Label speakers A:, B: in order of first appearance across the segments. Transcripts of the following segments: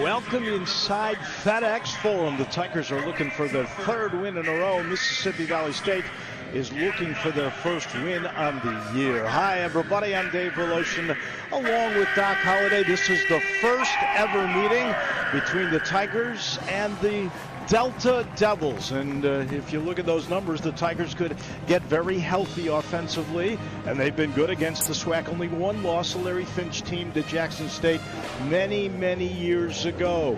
A: Welcome inside FedEx Forum. The Tigers are looking for their third win in a row. Mississippi Valley State is looking for their first win on the year. Hi, everybody. I'm Dave Verloshin, along with Doc Holliday. This is the first ever meeting between the Tigers and the Delta Devils. And if you look at those numbers, the Tigers could get very healthy offensively, and they've been good against the SWAC. Only one loss, a Larry Finch team to Jackson State many, many years ago.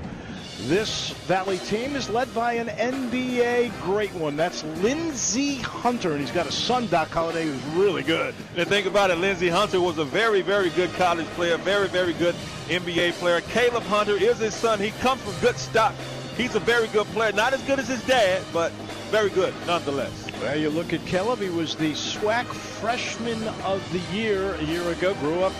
A: This Valley team is led by an NBA great one. That's Lindsey Hunter, and he's got a son, Doc Holliday, who's really good.
B: And think about it, Lindsey Hunter was a very, very good college player, very, very good NBA player. Caleb Hunter is his son. He comes from good stock. He's a very good player. Not as good as his dad, but very good nonetheless.
A: Well, you look at Caleb. He was the SWAC Freshman of the Year a year ago. Grew up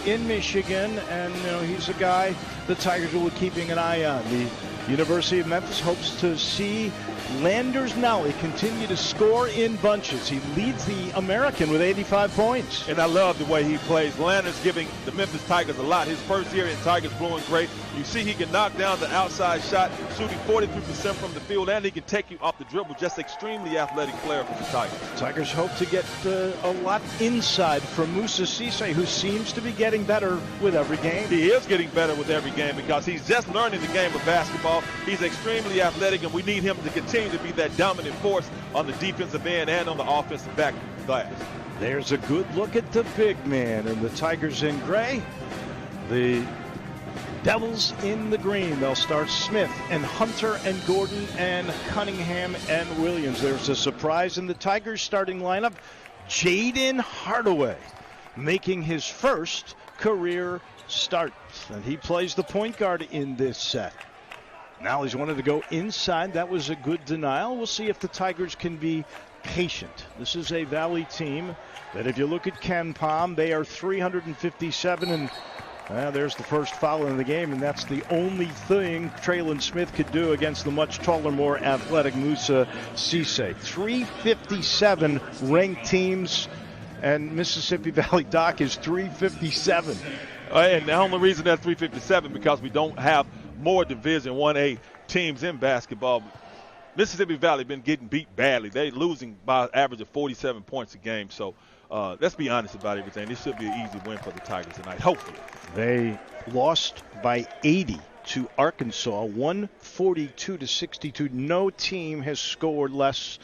A: in Michigan, and he's a guy the Tigers will be keeping an eye on. The University of Memphis hopes to see Landers Nally continue to score in bunches. He leads the American with 85 points.
B: And I love the way he plays. Landers giving the Memphis Tigers a lot. His first year in Tigers blowing great. You see he can knock down the outside shot, shooting 43% from the field, and he can take you off the dribble. Just extremely athletic player for the Tigers.
A: Tigers hope to get a lot inside from Musa Cisse, who seems to be getting better with every game.
B: He is getting better with every game because he's just learning the game of basketball. He's extremely athletic, and we need him to continue to be that dominant force on the defensive end and on the offensive back glass.
A: There's a good look at the big man, and the Tigers in gray. The Devils in the green. They'll start Smith and Hunter and Gordon and Cunningham and Williams. There's a surprise in the Tigers starting lineup. Jaden Hardaway making his first career start, and he plays the point guard in this set. Now he's wanted to go inside. That was a good denial. We'll see if the Tigers can be patient. This is a Valley team that, if you look at Ken Palm, they are 357, and there's the first foul in the game, and that's the only thing Traylon Smith could do against the much taller, more athletic Musa Cisse. 357 ranked teams, and Mississippi Valley Doc is 357.
B: And the only reason that's 357 because we don't have more Division 1A teams in basketball. Mississippi Valley been getting beat badly. They're losing by an average of 47 points a game. So let's be honest about everything. This should be an easy win for the Tigers tonight, hopefully.
A: They lost by 80 to Arkansas, 142-62. No team has scored less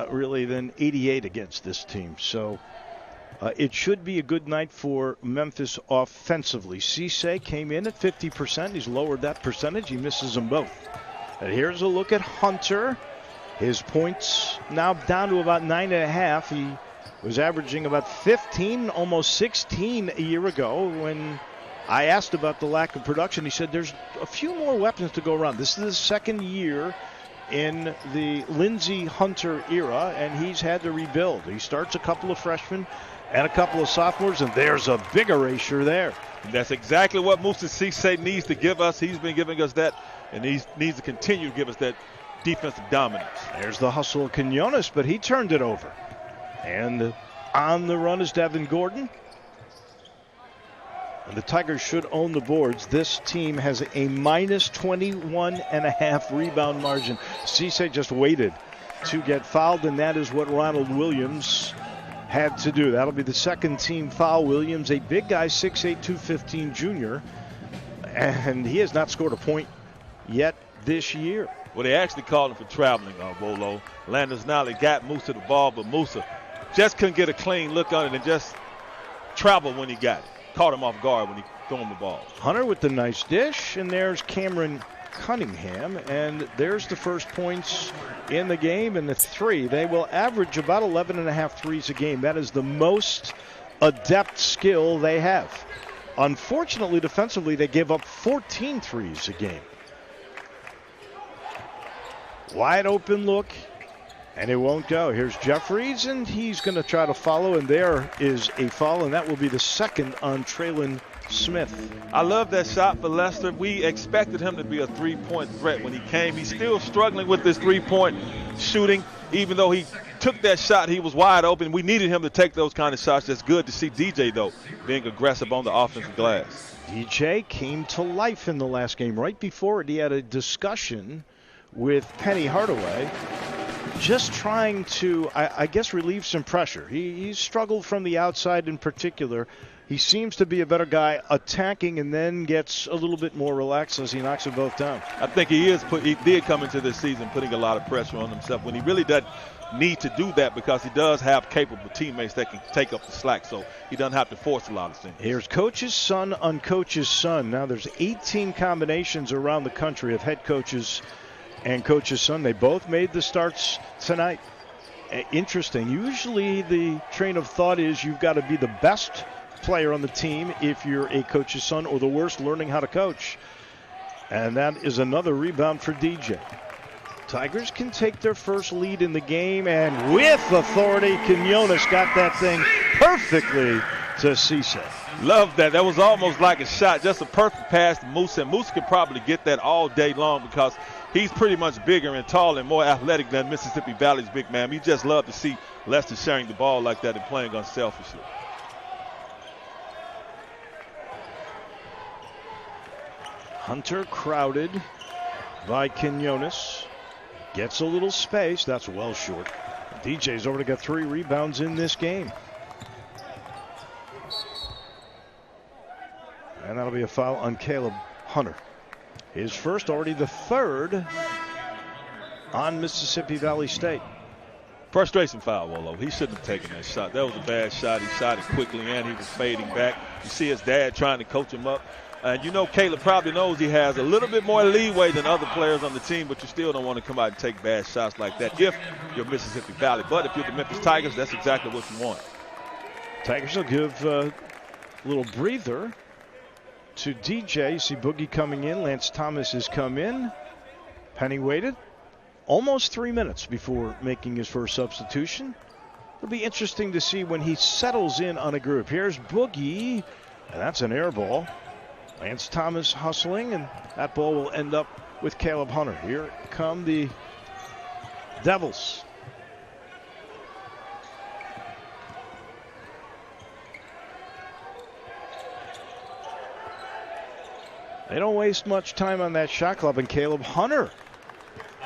A: really than 88 against this team. So it should be a good night for Memphis offensively. Cisse came in at 50%. He's lowered that percentage. He misses them both. And here's a look at Hunter. His points now down to about 9.5. He was averaging about 15, almost 16 a year ago. When I asked about the lack of production, he said there's a few more weapons to go around. This is the second year in the Lindsey Hunter era, and he's had to rebuild. He starts a couple of freshmen and a couple of sophomores, and there's a big erasure there.
B: And that's exactly what Musa Cisse needs to give us. He's been giving us that, and he needs to continue to give us that defensive dominance.
A: There's the hustle of Quinones, but he turned it over. And on the run is Devin Gordon. And the Tigers should own the boards. This team has a minus 21.5 rebound margin. Cisse just waited to get fouled, and that is what Ronald Williams had to do. That'll be the second team foul. Williams, a big guy, 6'8", 215 junior, and he has not scored a point yet this year.
B: Well, they actually called him for traveling, Bolo. Landers Nally got Musa the ball, but Musa just couldn't get a clean look on it and just traveled when he got it. Caught him off guard when he threw him the ball.
A: Hunter with the nice dish, and there's Cameron Cunningham, and there's the first points in the game and the three. They will average about 11.5 threes a game. That is the most adept skill they have. Unfortunately, defensively, they give up 14 threes a game. Wide open look, and it won't go. Here's Jeffries, and he's going to try to follow, and there is a foul, and that will be the second on Traylon Smith.
B: I love that shot for Lester. We expected him to be a three-point threat when he came. He's still struggling with this three-point shooting, even though he took that shot. He was wide open. We needed him to take those kind of shots. That's good to see DJ, though, being aggressive on the offensive glass.
A: DJ came to life in the last game. Right before it, he had a discussion with Penny Hardaway, just trying to, I guess, relieve some pressure. He struggled from the outside in particular. He seems to be a better guy attacking and then gets a little bit more relaxed as he knocks them both down.
B: I think he did come into this season putting a lot of pressure on himself when he really doesn't need to do that, because he does have capable teammates that can take up the slack, so he doesn't have to force a lot of things.
A: Here's coach's son on coach's son. Now there's 18 combinations around the country of head coaches and coach's son. They both made the starts tonight. Interesting. Usually the train of thought is you've got to be the best player on the team if you're a coach's son, or the worst learning how to coach. And that is another rebound for DJ. Tigers can take their first lead in the game, and with authority, Quinones got that thing perfectly to Cisse.
B: Love that. That was almost like a shot, just a perfect pass to Moose, and Moose could probably get that all day long because he's pretty much bigger and taller and more athletic than Mississippi Valley's big man. We just love to see Lester sharing the ball like that and playing unselfishly.
A: Hunter crowded by Quinones. Gets a little space. That's well short. DJ's already got 3 rebounds in this game. And that'll be a foul on Caleb Hunter. His first, already the third on Mississippi Valley State.
B: Frustration foul, Wolo. He shouldn't have taken that shot. That was a bad shot. He shot it quickly, and he was fading back. You see his dad trying to coach him up. And you know Caleb probably knows he has a little bit more leeway than other players on the team, but you still don't want to come out and take bad shots like that if you're Mississippi Valley. But if you're the Memphis Tigers, that's exactly what you want.
A: Tigers will give a little breather to DJ. You see Boogie coming in. Lance Thomas has come in. Penny waited almost 3 minutes before making his first substitution. It'll be interesting to see when he settles in on a group. Here's Boogie, and that's an air ball. Lance Thomas hustling, and that ball will end up with Caleb Hunter. Here come the Devils. They don't waste much time on that shot clock, and Caleb Hunter,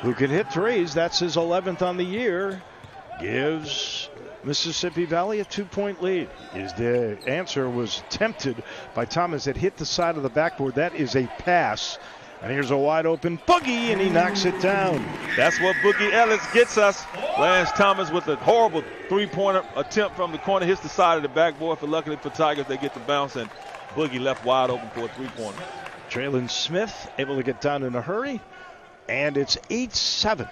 A: who can hit threes, that's his 11th on the year, gives Mississippi Valley a 2-point lead. The answer was tempted by Thomas that hit the side of the backboard. That is a pass. And here's a wide open Boogie, and he knocks it down.
B: That's what Boogie Ellis gets us. Lance Thomas with a horrible three-pointer attempt from the corner, hits the side of the backboard. For luckily for Tigers, they get the bounce, and Boogie left wide open for a three-pointer.
A: Traylon Smith able to get down in a hurry, and it's 8-7.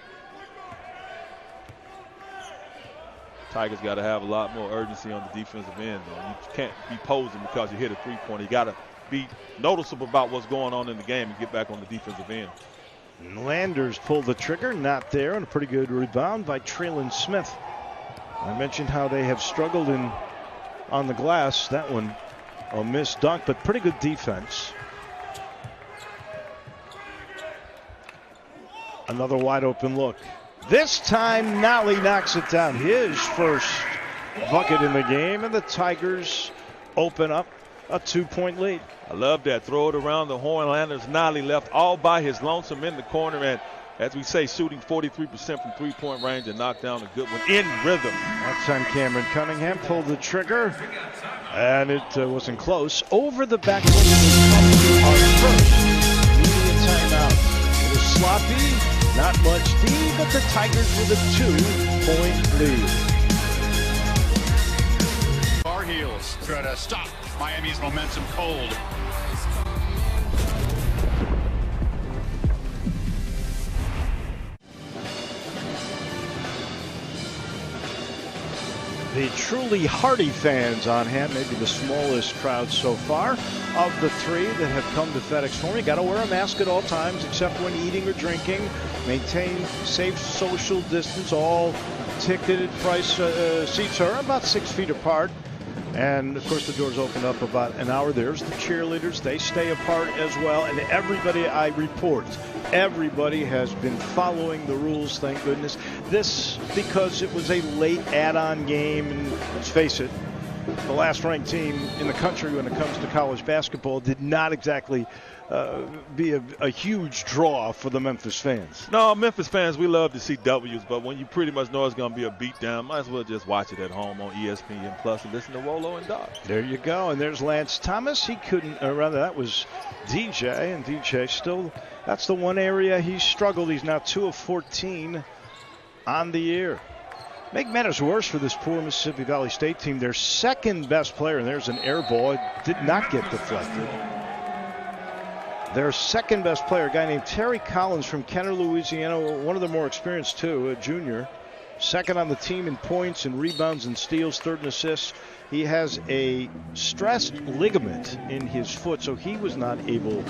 B: Tigers got to have a lot more urgency on the defensive end, though. You can't be posing because you hit a three-pointer. You got to be noticeable about what's going on in the game and get back on the defensive end.
A: Landers pulled the trigger, not there, and a pretty good rebound by Traylon Smith. I mentioned how they have struggled on the glass. That one a missed dunk, but pretty good defense. Another wide open look. This time, Nolly knocks it down. His first bucket in the game, and the Tigers open up a 2-point lead.
B: I love that. Throw it around the horn. Landers Nolly left all by his lonesome in the corner, and as we say, shooting 43% from three-point range and knocked down a good one in rhythm.
A: That time Cameron Cunningham pulled the trigger, and it wasn't close. Over the backboard, our first media timeout. It was sloppy. Not much D, but the Tigers with a 2-point lead.
C: Our heels try to stop Miami's momentum cold.
A: The truly hardy fans on hand, maybe the smallest crowd so far of the 3 that have come to FedEx Forum. You got to wear a mask at all times except when eating or drinking. Maintain safe social distance. All ticketed price seats are about 6 feet apart. And, of course, the doors open up about an hour. There's the cheerleaders. They stay apart as well. And everybody I report, everybody has been following the rules, thank goodness. This because it was a late add-on game. And let's face it, the last-ranked team in the country when it comes to college basketball did not exactly be a huge draw for the Memphis fans.
B: No, Memphis fans, we love to see W's, but when you pretty much know it's going to be a beatdown, might as well just watch it at home on ESPN Plus and listen to Wolo and Doc.
A: There you go. And there's Lance Thomas. He couldn't, or rather that was DJ, and DJ still, that's the one area he struggled. He's now 2 of 14 on the year. Make matters worse for this poor Mississippi Valley State team. Their second best player, and there's an air ball. It did not get deflected. Their second best player, a guy named Terry Collins from Kenner, Louisiana, one of the more experienced too, a junior. Second on the team in points and rebounds and steals, third in assists. He has a stressed ligament in his foot, so he was not able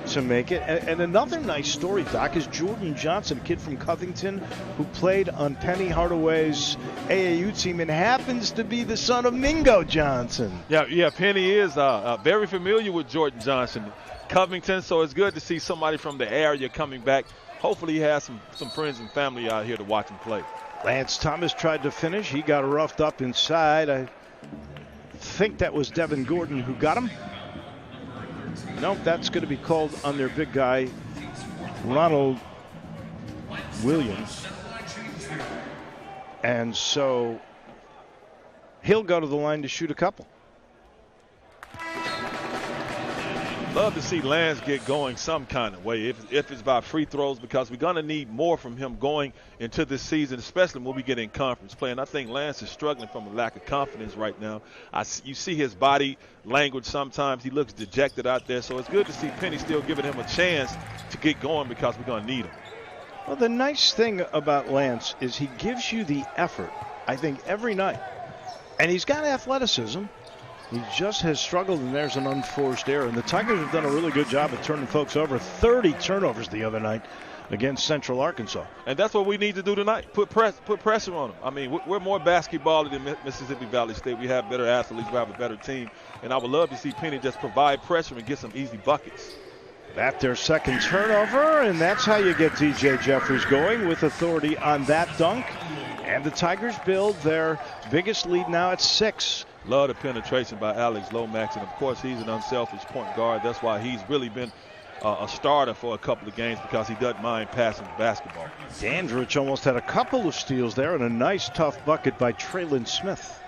A: to make it. And another nice story, Doc, is Jordan Johnson, a kid from Covington who played on Penny Hardaway's AAU team and happens to be the son of Mingo Johnson.
B: Yeah, Penny is very familiar with Jordan Johnson. Covington, so it's good to see somebody from the area coming back. Hopefully he has some friends and family out here to watch him play.
A: Lance Thomas tried to finish. He got roughed up inside. I think that was Devin Gordon who got him. Nope, that's going to be called on their big guy, Ronald Williams. And so he'll go to the line to shoot a couple.
B: Love to see Lance get going some kind of way, if it's by free throws, because we're going to need more from him going into this season, especially when we get in conference play. And I think Lance is struggling from a lack of confidence right now. You see his body language sometimes. He looks dejected out there. So it's good to see Penny still giving him a chance to get going because we're going to need him.
A: Well, the nice thing about Lance is he gives you the effort, I think, every night. And he's got athleticism. He just has struggled, and there's an unforced error. And the Tigers have done a really good job of turning folks over. 30 turnovers the other night against Central Arkansas.
B: And that's what we need to do tonight, put pressure on them. I mean, we're more basketball than Mississippi Valley State. We have better athletes. We have a better team. And I would love to see Penny just provide pressure and get some easy buckets.
A: That their second turnover, and that's how you get DJ Jeffries going with authority on that dunk. And the Tigers build their biggest lead now at 6.
B: Love the penetration by Alex Lomax, and of course he's an unselfish point guard. That's why he's really been a starter for a couple of games, because he doesn't mind passing the basketball.
A: Dandridge almost had a couple of steals there, and a nice tough bucket by Traylon Smith.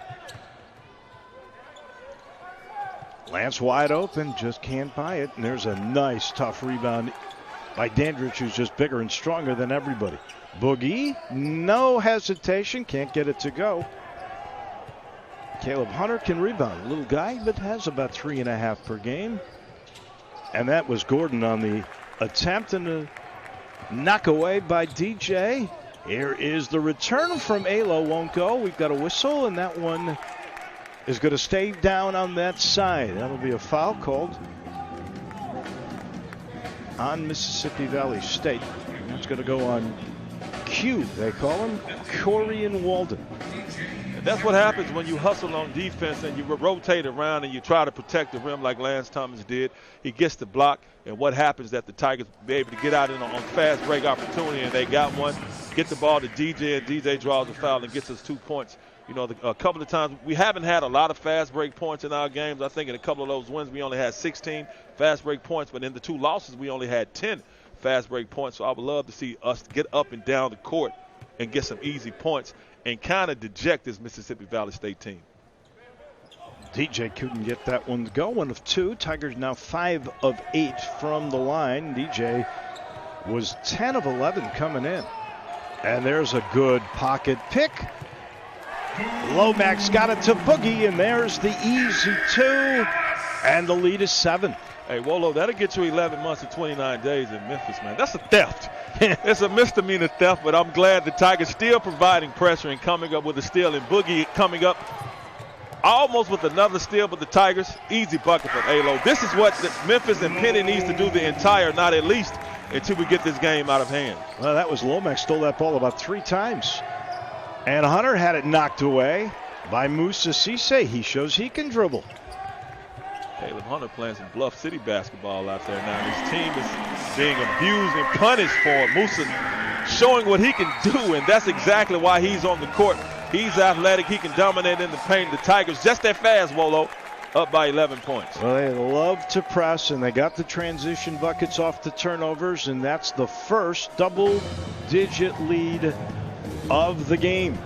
A: Lance wide open, just can't buy it, and there's a nice tough rebound by Dandridge, who's just bigger and stronger than everybody. Boogie, no hesitation, can't get it to go. Caleb Hunter can rebound. A little guy, but has about 3.5 per game. And that was Gordon on the attempt, and a knock away by DJ. Here is the return from Alo. Won't go. We've got a whistle, and that one is going to stay down on that side. That'll be a foul called on Mississippi Valley State. That's going to go on Q, they call him, Corian Walden.
B: That's what happens when you hustle on defense and you rotate around and you try to protect the rim like Lance Thomas did. He gets the block, and what happens is that the Tigers be able to get out on fast break opportunity, and they got one. Get the ball to DJ, and DJ draws the foul and gets us 2 points. You know, a couple of times we haven't had a lot of fast break points in our games. I think in a couple of those wins we only had 16 fast break points, but in the 2 losses we only had 10 fast break points. So I would love to see us get up and down the court and get some easy points and kind of deject this Mississippi Valley State team.
A: DJ couldn't get that one to go. 1 of 2. Tigers now 5 of 8 from the line. DJ was 10 of 11 coming in. And there's a good pocket pick. Lomax got it to Boogie, and there's the easy 2. And the lead is 7.
B: Hey, Wolo, that'll get you 11 months and 29 days in Memphis, man. That's a theft. It's a misdemeanor theft, but I'm glad the Tigers still providing pressure and coming up with a steal, and Boogie coming up almost with another steal, but the Tigers, easy bucket from Alo. This is what Memphis and Penny needs to do the entire, not at least, until we get this game out of hand.
A: Well, that was Lomax, stole that ball about 3 times. And Hunter had it knocked away. by Musa Cisse. He shows he can dribble.
B: Caleb Hunter playing some Bluff City basketball out there now. His team is being abused and punished for it. Musa showing what he can do, and that's exactly why he's on the court. He's athletic. He can dominate in the paint. The Tigers just that fast, Wolo, up by 11 points.
A: Well, they love to press, and they got the transition buckets off the turnovers, and that's the first double-digit lead of the game.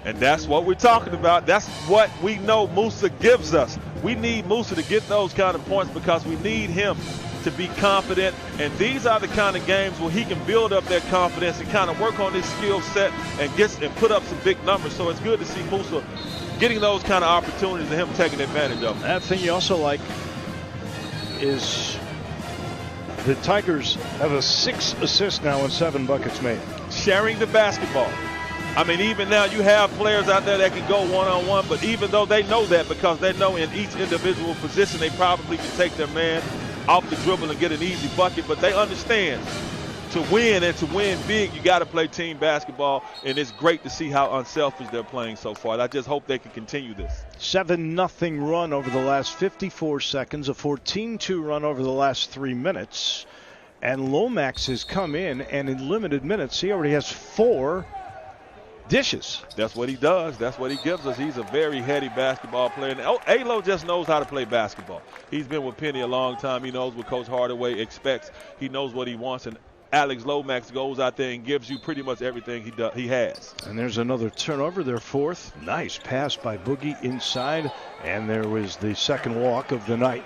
B: And that's what we're talking about. That's what we know Musa gives us. We need Musa to get those kind of points because we need him to be confident. And these are the kind of games where he can build up that confidence and kind of work on his skill set and put up some big numbers. So it's good to see Musa getting those kind of opportunities and him taking advantage of them.
A: That thing you also like is the Tigers have 6 assists now and 7 buckets made.
B: Sharing the basketball. I mean, even now you have players out there that can go one-on-one, but even though they know that because they know in each individual position they probably can take their man off the dribble and get an easy bucket, but they understand to win and to win big, you got to play team basketball, and it's great to see how unselfish they're playing so far. I just hope they can continue this.
A: 7-0 run over the last 54 seconds, a 14-2 run over the last 3 minutes, and Lomax has come in, and in limited minutes, he already has 4 dishes.
B: That's what he does. That's what he gives us. He's a very heady basketball player. And Alo just knows how to play basketball. He's been with Penny a long time. He knows what Coach Hardaway expects. He knows what he wants. And Alex Lomax goes out there and gives you pretty much everything he has.
A: And there's another turnover, their 4th. Nice pass by Boogie inside. And there was the second walk of the night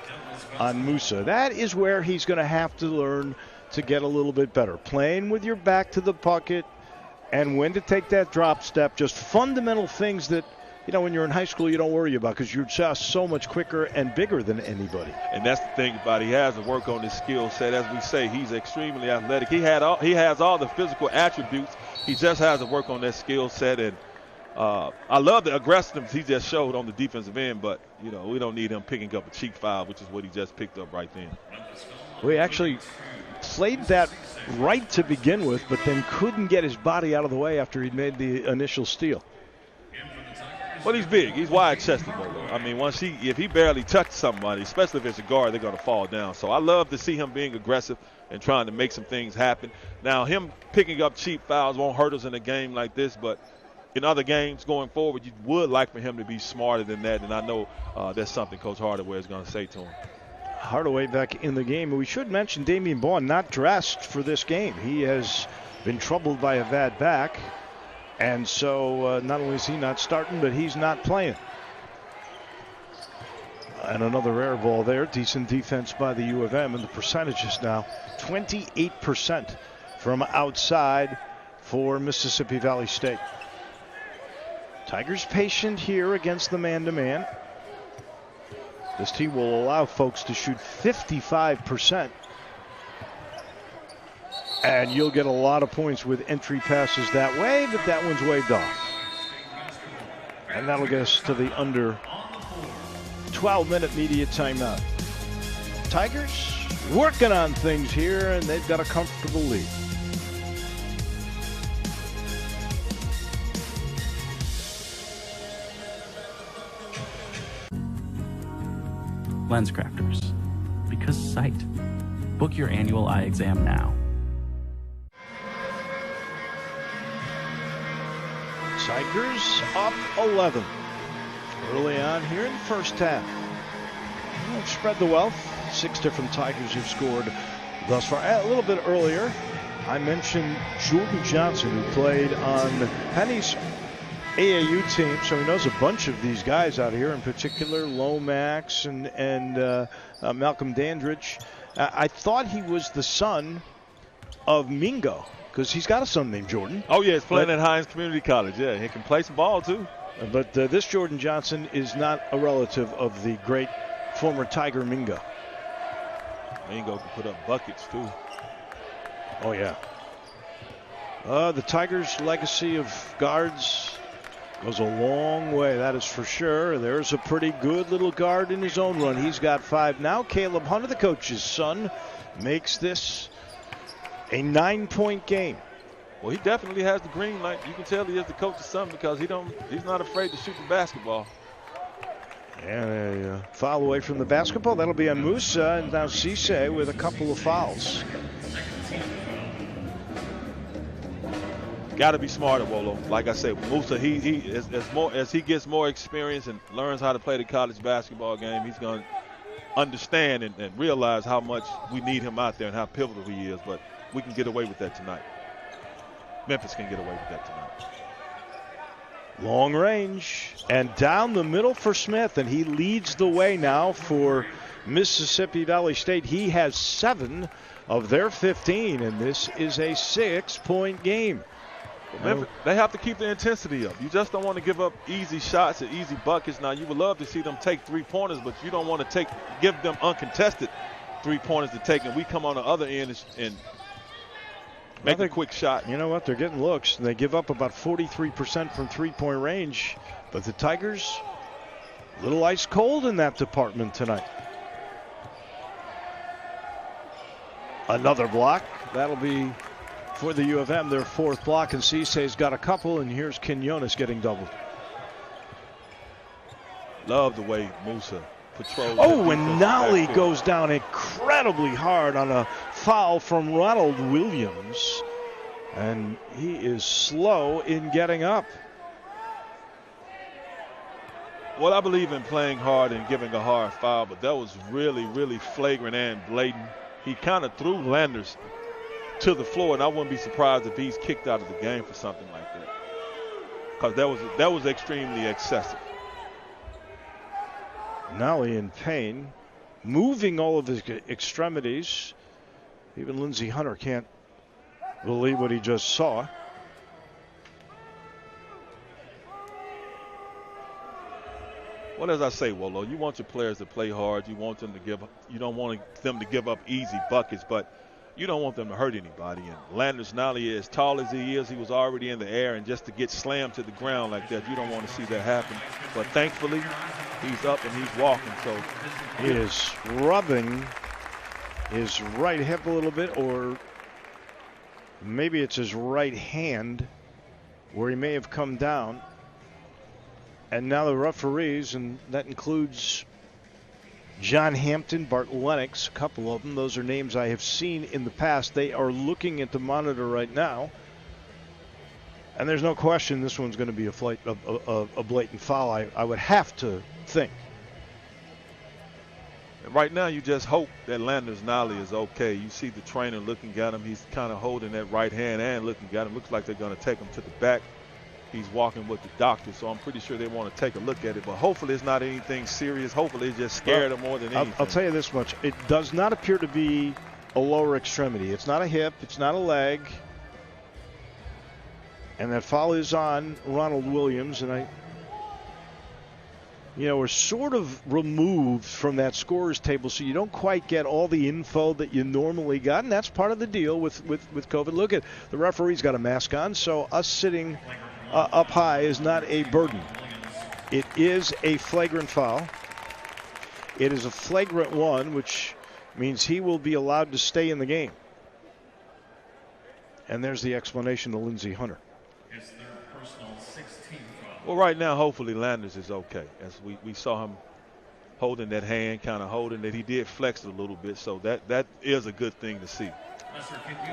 A: on Musa. That is where he's going to have to learn to get a little bit better. Playing with your back to the bucket, and when to take that drop step, just fundamental things that, you know, when you're in high school you don't worry about because you're just so much quicker and bigger than anybody.
B: And that's the thing about it. He has to work on his skill set. As we say, he's extremely athletic. He has all the physical attributes. He just has to work on that skill set. And I love the aggressiveness he just showed on the defensive end, but, you know, we don't need him picking up a cheek foul, which is what he just picked up right then.
A: We actually played that right to begin with, but then couldn't get his body out of the way after he'd made the initial steal.
B: Well, he's big. He's wide-chested, though. I mean, if he barely touched somebody, especially if it's a guard, they're going to fall down. So I love to see him being aggressive and trying to make some things happen. Now, him picking up cheap fouls won't hurt us in a game like this, but in other games going forward, you would like for him to be smarter than that, and I know that's something Coach Hardaway is going to say to him.
A: Hardaway back in the game. We should mention Damian Baugh not dressed for this game. He has been troubled by a bad back, and so not only is he not starting, but he's not playing. And another air ball there. Decent defense by the U of M, and the percentages now 28% from outside for Mississippi Valley State. Tigers patient here against the man-to-man. This team will allow folks to shoot 55%. And you'll get a lot of points with entry passes that way, but that one's waved off. And that'll get us to the under 12-minute media timeout. Tigers working on things here, and they've got a comfortable lead.
D: LensCrafters, because sight. Book your annual eye exam now.
A: Tigers up 11 early on here in the first half. We'll spread the wealth. 6 different Tigers have scored thus far. A little bit earlier, I mentioned Jordan Johnson, who played on Penny's AAU team, so he knows a bunch of these guys out here, in particular Lomax and Malcolm Dandridge. I thought he was the son of Mingo, because he's got a son named Jordan.
B: Oh, yeah, he's playing at Hines Community College. Yeah, he can play some ball, too.
A: But this Jordan Johnson is not a relative of the great former Tiger Mingo.
B: Mingo can put up buckets, too.
A: Oh, yeah. The Tigers' legacy of guards goes a long way, that is for sure. There's a pretty good little guard in his own run. He's got 5 now. Caleb Hunter, the coach's son, makes this a 9-point game.
B: Well, he definitely has the green light. You can tell he is the coach's son because he's not afraid to shoot the basketball.
A: And a foul away from the basketball. That'll be on Musa, and now Cisse with a couple of fouls.
B: Got to be smarter, Wolo. Like I said, Musa, as he gets more experience and learns how to play the college basketball game, he's going to understand and realize how much we need him out there and how pivotal he is. But we can get away with that tonight. Memphis can get away with that tonight.
A: Long range and down the middle for Smith, and he leads the way now for Mississippi Valley State. He has 7 of their 15, and this is a 6-point game.
B: Memphis, they have to keep the intensity up. You just don't want to give up easy shots and easy buckets. Now, you would love to see them take 3-pointers, but you don't want to give them uncontested 3-pointers to take, and we come on the other end and make a quick shot.
A: You know what? They're getting looks, and they give up about 43% from 3-point range, but the Tigers a little ice cold in that department tonight. Another block. That'll be for the U of M, their 4th block, and Cisse's got a couple, and here's Quinones getting doubled.
B: Love the way Musa patrols.
A: Oh, and Nolly goes down incredibly hard on a foul from Ronald Williams, and he is slow in getting up.
B: Well, I believe in playing hard and giving a hard foul, but that was really, really flagrant and blatant. He kind of threw Landers to the floor, and I wouldn't be surprised if he's kicked out of the game for something like that, because that was extremely excessive.
A: Nolly in pain, moving all of his extremities. Even Lindsey Hunter can't believe what he just saw.
B: Well, as I say, Wolo, you want your players to play hard. You don't want them to give up easy buckets, but you don't want them to hurt anybody. And Landers Nolly, as tall as he is, he was already in the air, and just to get slammed to the ground like that, you don't want to see that happen. But thankfully, he's up and he's walking. So
A: he is rubbing his right hip a little bit, or maybe it's his right hand where he may have come down. And now the referees, and that includes John Hampton, Bart Lennox, a couple of them. Those are names I have seen in the past. They are looking at the monitor right now. And there's no question this one's going to be a blatant foul, I would have to think.
B: Right now, you just hope that Landers Nolly is okay. You see the trainer looking at him. He's kind of holding that right hand and looking at him. Looks like they're going to take him to the back. He's walking with the doctor, so I'm pretty sure they want to take a look at it. But hopefully it's not anything serious. Hopefully it's just scared him more than anything.
A: I'll tell you this much. It does not appear to be a lower extremity. It's not a hip. It's not a leg. And that foul is on Ronald Williams. And we're sort of removed from that scorer's table, so you don't quite get all the info that you normally got. And that's part of the deal with COVID. Look at the referee's got a mask on, so us sitting up high is not a burden. It is a flagrant foul. It is a flagrant one, which means he will be allowed to stay in the game. And there's the explanation to Lindsey Hunter.
D: It's their personal 16th foul.
B: Well, right now, hopefully Landers is okay. As we saw him holding that hand, kind of holding it. He did flex it a little bit, so that is a good thing to see.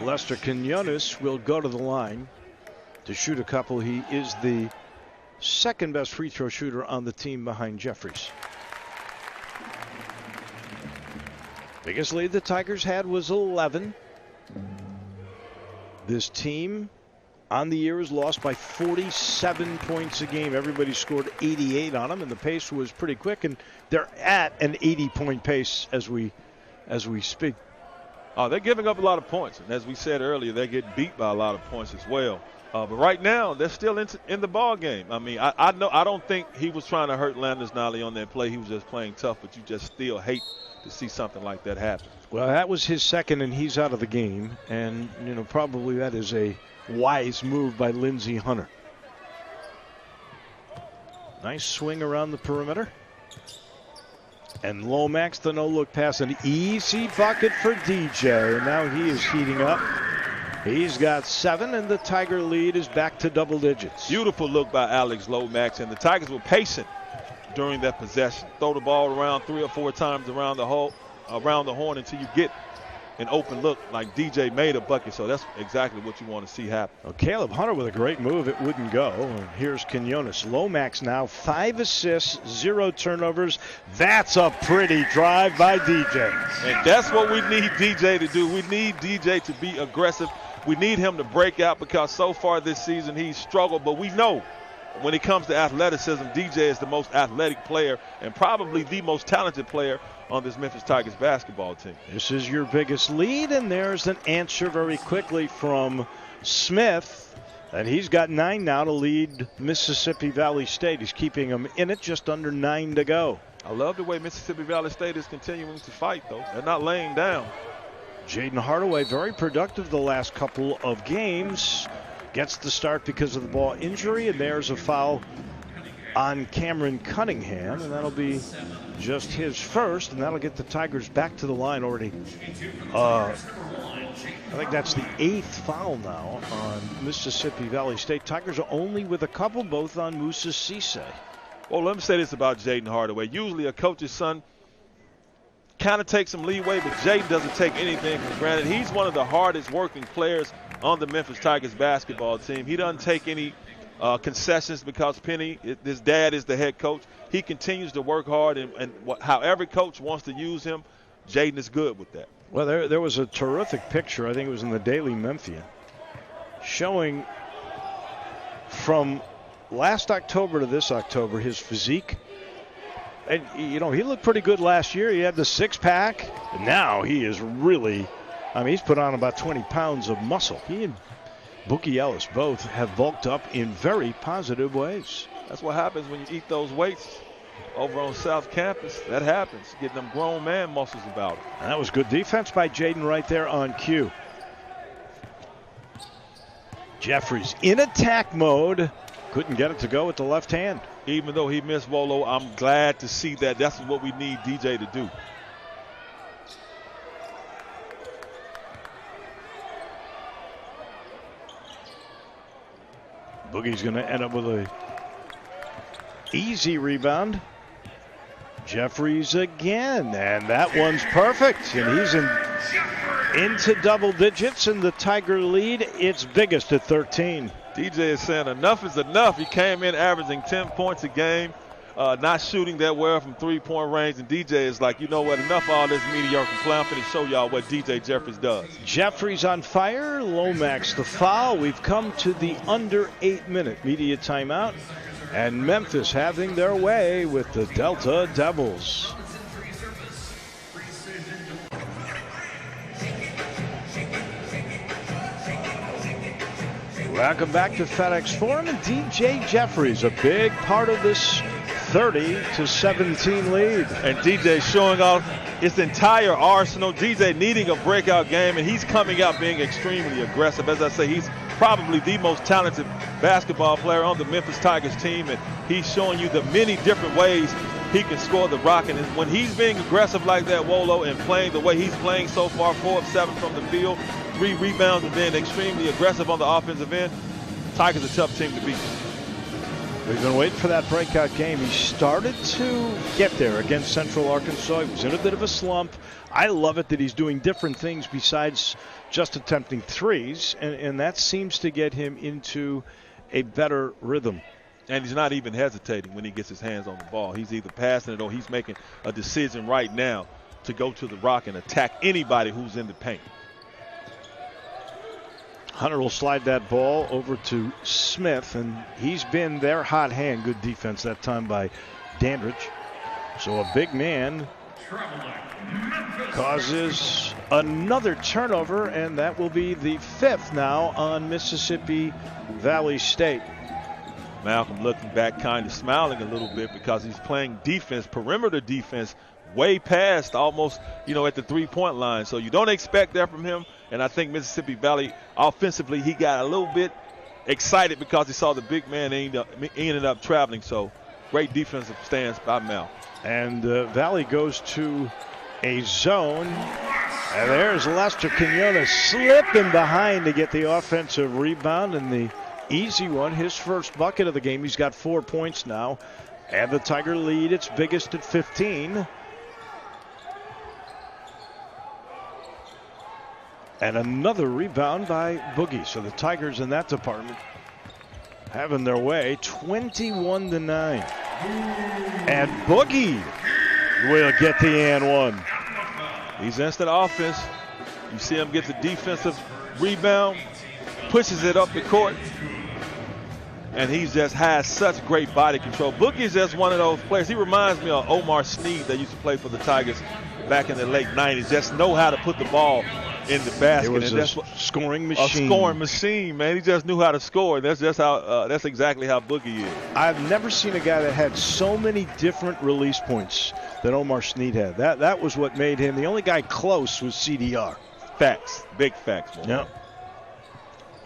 A: Lester Quinones will go to the line to shoot a couple. He is the second best free throw shooter on the team behind Jeffries. Biggest lead the Tigers had was 11. This team on the year is lost by 47 points a game. Everybody scored 88 on them, and the pace was pretty quick, and they're at an 80-point pace as we speak.
B: Oh, they're giving up a lot of points, and as we said earlier, they're getting beat by a lot of points as well. But right now, they're still in the ball game. I mean, I don't think he was trying to hurt Landers Nolly on that play. He was just playing tough, but you just still hate to see something like that happen.
A: Well, that was his second, and he's out of the game. And, probably that is a wise move by Lindsey Hunter. Nice swing around the perimeter. And Lomax, the no-look pass, an easy bucket for DJ. And now he is heating up. He's got 7, and the Tiger lead is back to double digits.
B: Beautiful look by Alex Lomax, and the Tigers were patient during that possession. Throw the ball around 3 or 4 times around the horn until you get an open look, like DJ made a bucket. So that's exactly what you want to see happen.
A: Well, Caleb Hunter with a great move. It wouldn't go. Here's Quinones. Lomax now 5 assists, 0 turnovers. That's a pretty drive by DJ.
B: And that's what we need DJ to do. We need DJ to be aggressive. We need him to break out, because so far this season he's struggled. But we know when it comes to athleticism, DJ is the most athletic player and probably the most talented player on this Memphis Tigers basketball team.
A: This is your biggest lead, and there's an answer very quickly from Smith. And he's got 9 now to lead Mississippi Valley State. He's keeping them in it, just under 9 to go.
B: I love the way Mississippi Valley State is continuing to fight, though. They're not laying down.
A: Jaden Hardaway, very productive the last couple of games. Gets the start because of the ball injury, and there's a foul on Cameron Cunningham, and that'll be just his first, and that'll get the Tigers back to the line already. I think that's the 8th foul now on Mississippi Valley State. Tigers are only with a couple, both on Moussa Cisse.
B: Well, let me say this about Jaden Hardaway. Usually a coach's son kind of takes some leeway, but Jaden doesn't take anything for granted. He's one of the hardest working players on the Memphis Tigers basketball team. He doesn't take any concessions because Penny, his dad, is the head coach. He continues to work hard, and however coach wants to use him, Jaden is good with that.
A: Well, there was a terrific picture, I think it was in the Daily Memphian, showing from last October to this October his physique. And, you know, he looked pretty good last year. He had the 6-pack, and now he is really, he's put on about 20 pounds of muscle. He and Bookie Ellis both have bulked up in very positive ways.
B: That's what happens when you eat those weights over on South Campus. That happens, getting them grown man muscles about it.
A: And that was good defense by Jaden right there on cue. Jeffries in attack mode. Couldn't get it to go with the left hand.
B: Even though he missed Wolo, I'm glad to see that. That's what we need DJ to do.
A: Boogie's going to end up with a easy rebound. Jeffries again, and that one's perfect. And he's into double digits, and the Tiger lead, its biggest at 13.
B: DJ is saying enough is enough. He came in averaging 10 points a game, not shooting that well from three-point range. And DJ is like, you know what, enough of all this mediocre play. I'm going to show y'all what DJ Jeffries does.
A: Jeffries on fire. Lomax the foul. We've come to the under 8-minute media timeout. And Memphis having their way with the Delta Devils. Welcome back to FedEx Forum, and DJ Jeffries, a big part of this 30-17 lead.
B: And DJ showing off his entire arsenal. DJ needing a breakout game, and he's coming out being extremely aggressive. As I say, he's probably the most talented basketball player on the Memphis Tigers team, and he's showing you the many different ways he can score the rock. And when he's being aggressive like that, Wolo, and playing the way he's playing so far, 4 of 7 from the field, 3 rebounds, and being extremely aggressive on the offensive end, Tigers a tough team to beat.
A: We've been waiting for that breakout game. He started to get there against Central Arkansas. He was in a bit of a slump. I love it that he's doing different things besides just attempting threes, and that seems to get him into a better rhythm.
B: And he's not even hesitating when he gets his hands on the ball. He's either passing it or he's making a decision right now to go to the rock and attack anybody who's in the paint.
A: Hunter will slide that ball over to Smith, and he's been their hot hand. Good defense that time by Dandridge. So a big man causes another turnover, and that will be the 5th now on Mississippi Valley State.
B: Malcolm looking back, kind of smiling a little bit because he's playing defense, perimeter defense, way past almost, at the three-point line. So you don't expect that from him. And I think Mississippi Valley, offensively, he got a little bit excited because he saw the big man ended up traveling. So great defensive stance by Mal.
A: And Valley goes to a zone. And there's Lester Quinones slipping behind to get the offensive rebound and the easy one, his first bucket of the game. He's got 4 points now. And the Tiger lead, its biggest at 15. And another rebound by Boogie. So the Tigers in that department having their way, 21-9. And Boogie will get the and one.
B: He's instant offense. You see him get the defensive rebound, pushes it up the court, and he just has such great body control. Boogie's just one of those players. He reminds me of Omar Sneed that used to play for the Tigers back in the late 90s. Just know how to put the ball in the basket.
A: It was
B: and
A: a scoring machine.
B: A scoring machine, man. He just knew how to score. That's just how. That's exactly how Boogie is.
A: I've never seen a guy that had so many different release points that Omar Sneed had. That was what made him. The only guy close was CDR.
B: Facts. Big facts. Man.
A: Yeah.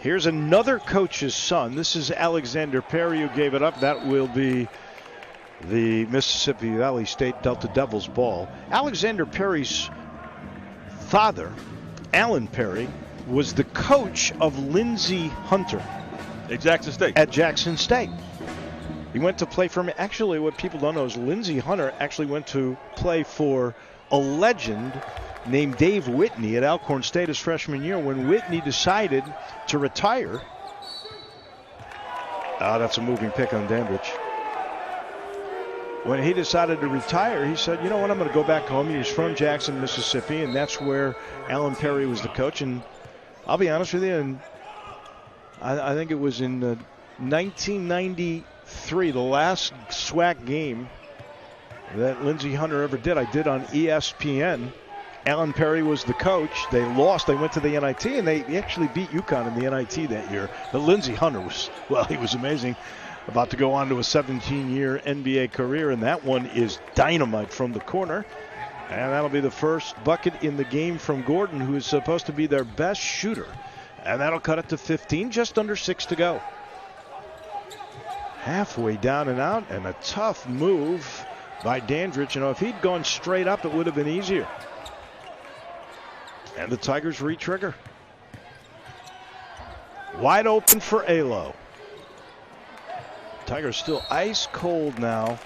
A: Here's another coach's son. This is Alexander Perry who gave it up. That will be the Mississippi Valley State Delta Devils ball. Alexander Perry's father, Alan Perry, was the coach of Lindsey Hunter
B: at Jackson State.
A: He went to play for him. Actually, what people don't know is Lindsey Hunter actually went to play for a legend named Dave Whitney at Alcorn State his freshman year. When Whitney decided to retire, that's a moving pick on Dandridge. When he decided to retire, he said, you know what, I'm going to go back home. He was from Jackson, Mississippi, and that's where Alan Perry was the coach. And I'll be honest with you, and I think it was in 1993, the last SWAC game that Lindsey Hunter ever did. I did on ESPN. Alan Perry was the coach. They lost. They went to the NIT, and they actually beat UConn in the NIT that year. But Lindsey Hunter he was amazing. About to go on to a 17-year NBA career, and that one is dynamite from the corner. And that'll be the first bucket in the game from Gordon, who is supposed to be their best shooter. And that'll cut it to 15, just under 6 to go. Halfway down and out, and a tough move by Dandridge. You know, if he'd gone straight up, it would have been easier. And the Tigers re-trigger. Wide open for Alo. Tigers still ice cold now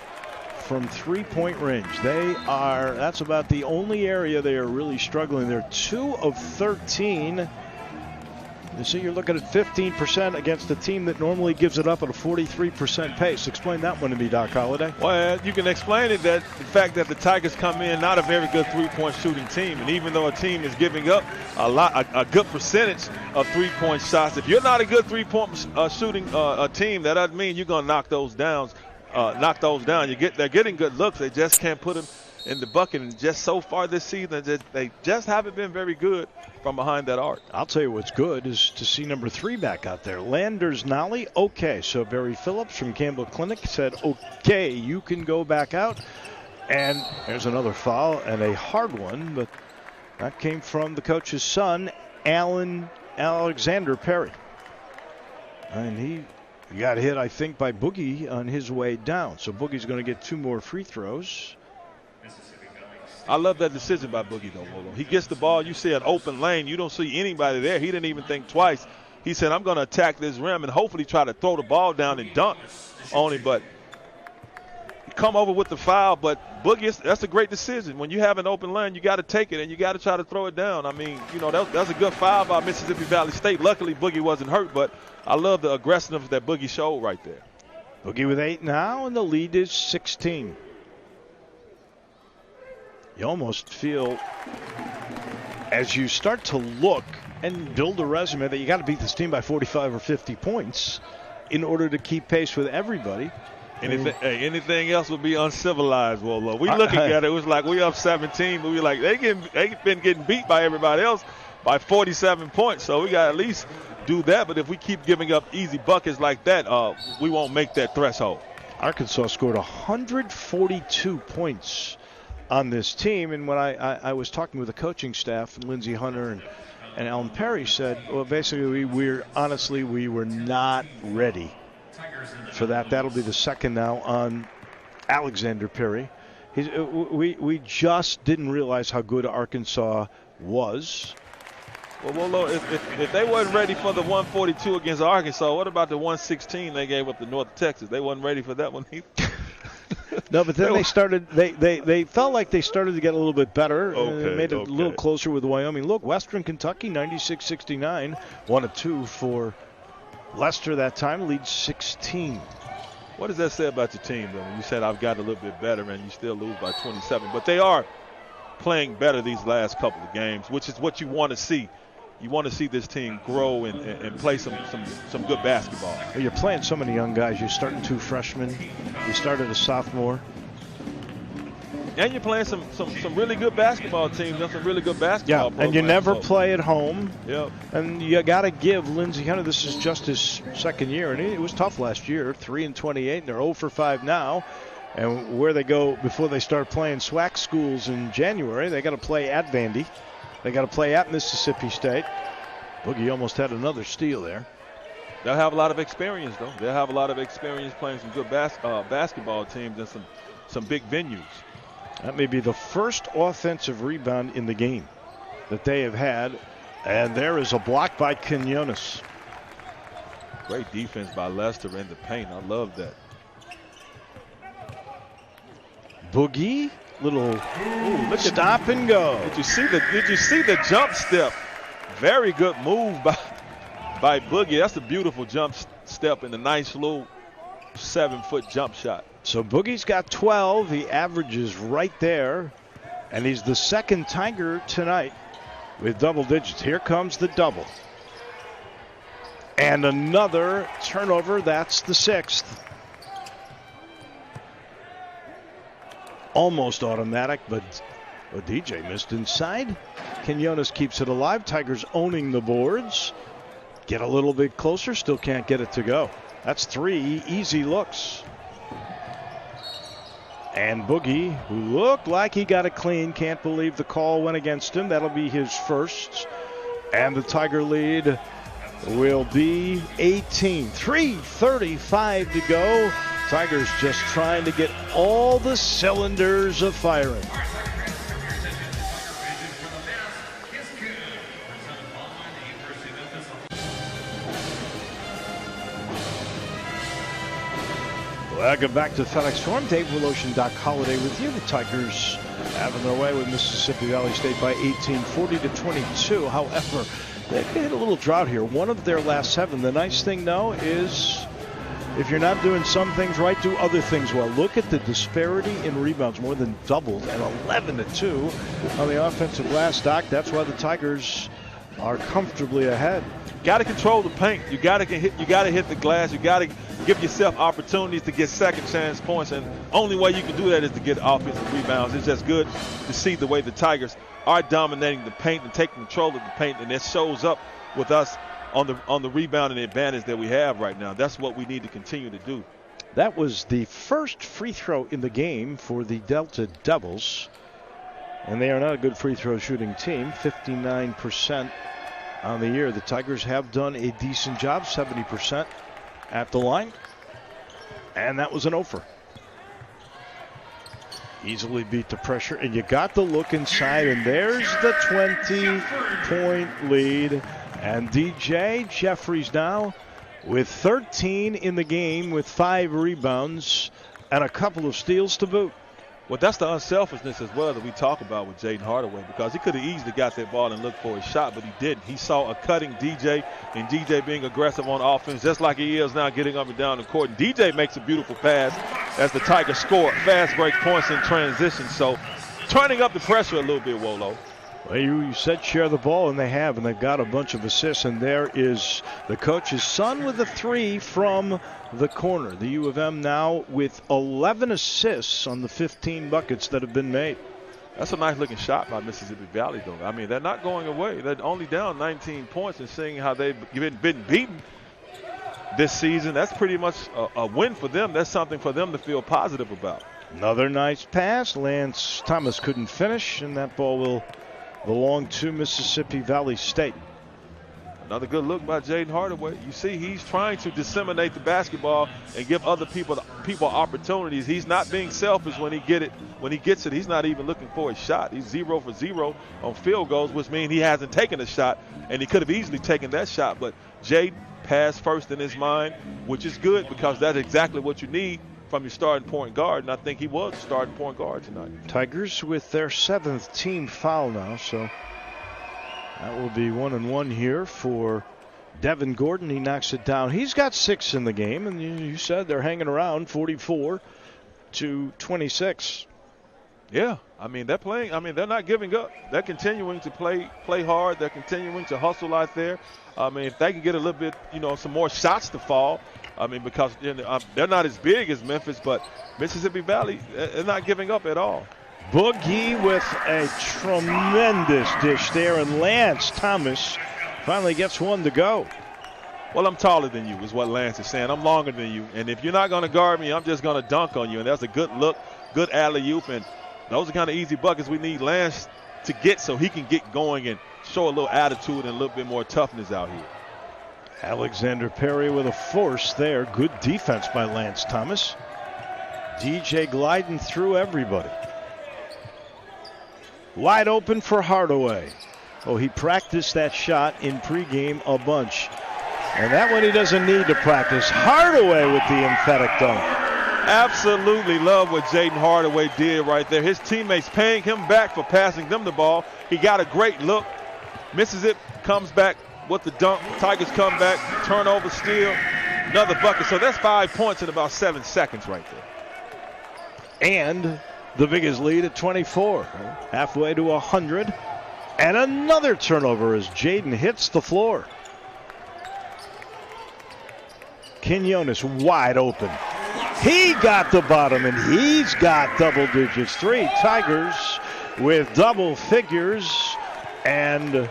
A: from three-point range. That's about the only area they are really struggling. They're 2 of 13. You see, you're looking at 15% against a team that normally gives it up at a 43% pace. Explain that one to me, Doc Holliday.
B: Well, you can explain it that the fact that the Tigers come in not a very good three-point shooting team, and even though a team is giving up a good percentage of three-point shots, if you're not a good three-point shooting team, that doesn't mean you're going to knock those down. They're getting good looks. They just can't put them in the bucket, and just so far this season, they just haven't been very good from behind that arc.
A: I'll tell you what's good is to see number 3 back out there. Landers Nolly, okay. So Barry Phillips from Campbell Clinic said, okay, you can go back out. And there's another foul, and a hard one, but that came from the coach's son, Alexander Perry. And he got hit, I think, by Boogie on his way down. So Boogie's going to get 2 more free throws.
B: I love that decision by Boogie, though, Wolo. He gets the ball. You see an open lane. You don't see anybody there. He didn't even think twice. He said, I'm going to attack this rim and hopefully try to throw the ball down and dunk on him. But come over with the foul. But Boogie, that's a great decision. When you have an open lane, you got to take it and you got to try to throw it down. I mean, you know, that's a good foul by Mississippi Valley State. Luckily, Boogie wasn't hurt, but I love the aggressiveness that Boogie showed right there.
A: Boogie with 8 now, and the lead is 16. You almost feel, as you start to look and build a resume, that you got to beat this team by 45 or 50 points in order to keep pace with everybody.
B: Anything else would be uncivilized, Wolo. We looking at it was like we up 17, but we like they've been getting beat by everybody else by 47 points. So we got to at least do that. But if we keep giving up easy buckets like that, we won't make that threshold.
A: Arkansas scored 142 points on this team, and when I was talking with the coaching staff, Lindsey Hunter and Alan Perry said, well, basically we were not ready for that. That'll be the second now on Alexander Perry. We just didn't realize how good Arkansas was.
B: Well, if they wasn't ready for the 142 against Arkansas, what about the 116 they gave up to North Texas? They wasn't ready for that one either.
A: No, but then they started. They felt like they started to get a little bit better.
B: Okay,
A: made it a little closer with Wyoming. Look, Western Kentucky 96-69, 1-2 for Leicester that time, leads 16.
B: What does that say about your team, though? When you said I've got a little bit better and you still lose by 27, but they are playing better these last couple of games, which is what you want to see. You want to see this team grow and play some good basketball.
A: Well, you're playing so many young guys. You're starting 2 freshmen. You started a sophomore.
B: And you're playing some really good basketball teams and some really good basketball programs.
A: And you never play at home.
B: Yep. And
A: you got to give Lindsey Hunter, this is just his second year, and it was tough last year, 3-28, and they're 0 for 5 now. And where they go before they start playing SWAC schools in January, they got to play at Vandy. They got to play at Mississippi State. Boogie almost had another steal there.
B: They'll have a lot of experience, though. They'll have a lot of experience playing some good basketball teams and some big venues.
A: That may be the first offensive rebound in the game that they have had. And there is a block by Quinones.
B: Great defense by Leicester in the paint. I love that.
A: Boogie. Little stop and go.
B: Did you see the jump step? Very good move by Boogie. That's a beautiful jump step and a nice little 7-foot jump shot.
A: So Boogie's got 12. He averages right there, and he's the second Tiger tonight with double digits. Here comes the double. And another turnover. That's the 6th. Almost automatic, but DJ missed inside. Quinones keeps it alive. Tigers owning the boards. Get a little bit closer. Still can't get it to go. That's 3 easy looks. And Boogie, who looked like he got it clean, can't believe the call went against him. That'll be his first. And the Tiger lead will be 18. 3:35 to go. Tigers just trying to get all the cylinders a firing. Welcome back to FedEx Forum. Dave Willotion, Doc Holliday with you. The Tigers having their way with Mississippi Valley State by 18, 40-22. However, they've hit a little drought here. One of their last 7. The nice thing, though, is if you're not doing some things right, do other things well. Look at the disparity in rebounds, more than doubled, and 11-2 on the offensive glass, Doc. That's why the Tigers are comfortably ahead.
B: Got to control the paint. You got to hit the glass. You got to give yourself opportunities to get second chance points, and only way you can do that is to get offensive rebounds. It's just good to see the way the Tigers are dominating the paint and taking control of the paint, and it shows up with us on the rebounding advantage that we have right now. That's what we need to continue to do.
A: That was the first free throw in the game for the Delta Devils, and they are not a good free throw shooting team. 59% on the year. The Tigers have done a decent job, 70% at the line, and that was an offer. Easily beat the pressure, and you got the look inside, and there's the 20-point lead. And DJ Jeffries now with 13 in the game with 5 rebounds and a couple of steals to boot.
B: Well, that's the unselfishness as well that we talk about with Jaden Hardaway, because he could have easily got that ball and looked for his shot, but he didn't. He saw a cutting DJ, and DJ being aggressive on offense just like he is now, getting up and down the court. And DJ makes a beautiful pass as the Tigers score fast break points in transition. So turning up the pressure a little bit, Wolo.
A: Well, you said share the ball, and they have, and they've got a bunch of assists. And there is the coach's son with a 3 from the corner. The U of M now with 11 assists on the 15 buckets that have been made.
B: That's a nice-looking shot by Mississippi Valley, though. I mean, they're not going away. They're only down 19 points, and seeing how they've been beaten this season, that's pretty much a win for them. That's something for them to feel positive about.
A: Another nice pass. Lance Thomas couldn't finish, and that ball will belong to Mississippi Valley State.
B: Another good look by Jaden Hardaway. You see, he's trying to disseminate the basketball and give other people opportunities. He's not being selfish when he gets it. He's not even looking for a shot. He's 0 for 0 on field goals, which means he hasn't taken a shot, and he could have easily taken that shot. But Jaden passed first in his mind, which is good because that's exactly what you need from your starting point guard, and I think he was the starting point guard tonight.
A: Tigers with their 7th team foul now, so that will be 1-1 here for Devin Gordon. He knocks it down. He's got 6 in the game, and you said they're hanging around 44-26.
B: Yeah, I mean, they're playing. I mean, they're not giving up. They're continuing to play hard. They're continuing to hustle out there. I mean, if they can get a little bit, some more shots to fall, I mean, because they're not as big as Memphis, but Mississippi Valley, they're not giving up at all.
A: Boogie with a tremendous dish there, and Lance Thomas finally gets one to go.
B: Well, I'm taller than you is what Lance is saying. I'm longer than you, and if you're not going to guard me, I'm just going to dunk on you, and that's a good look, good alley-oop, and those are kind of easy buckets we need Lance to get so he can get going and show a little attitude and a little bit more toughness out here.
A: Alexander Perry with a force there. Good defense by Lance Thomas. DJ gliding through everybody. Wide open for Hardaway. Oh, he practiced that shot in pregame a bunch. And that one he doesn't need to practice. Hardaway with the emphatic dunk.
B: Absolutely love what Jaden Hardaway did right there. His teammates paying him back for passing them the ball. He got a great look. Misses it, comes back with the dunk. Tigers come back, turnover steal, another bucket. So that's 5 points in about 7 seconds right there.
A: And the biggest lead at 24. Halfway to 100. And another turnover as Jaden hits the floor. Quinones wide open. He got the bottom, and he's got double digits. 3 Tigers with double figures and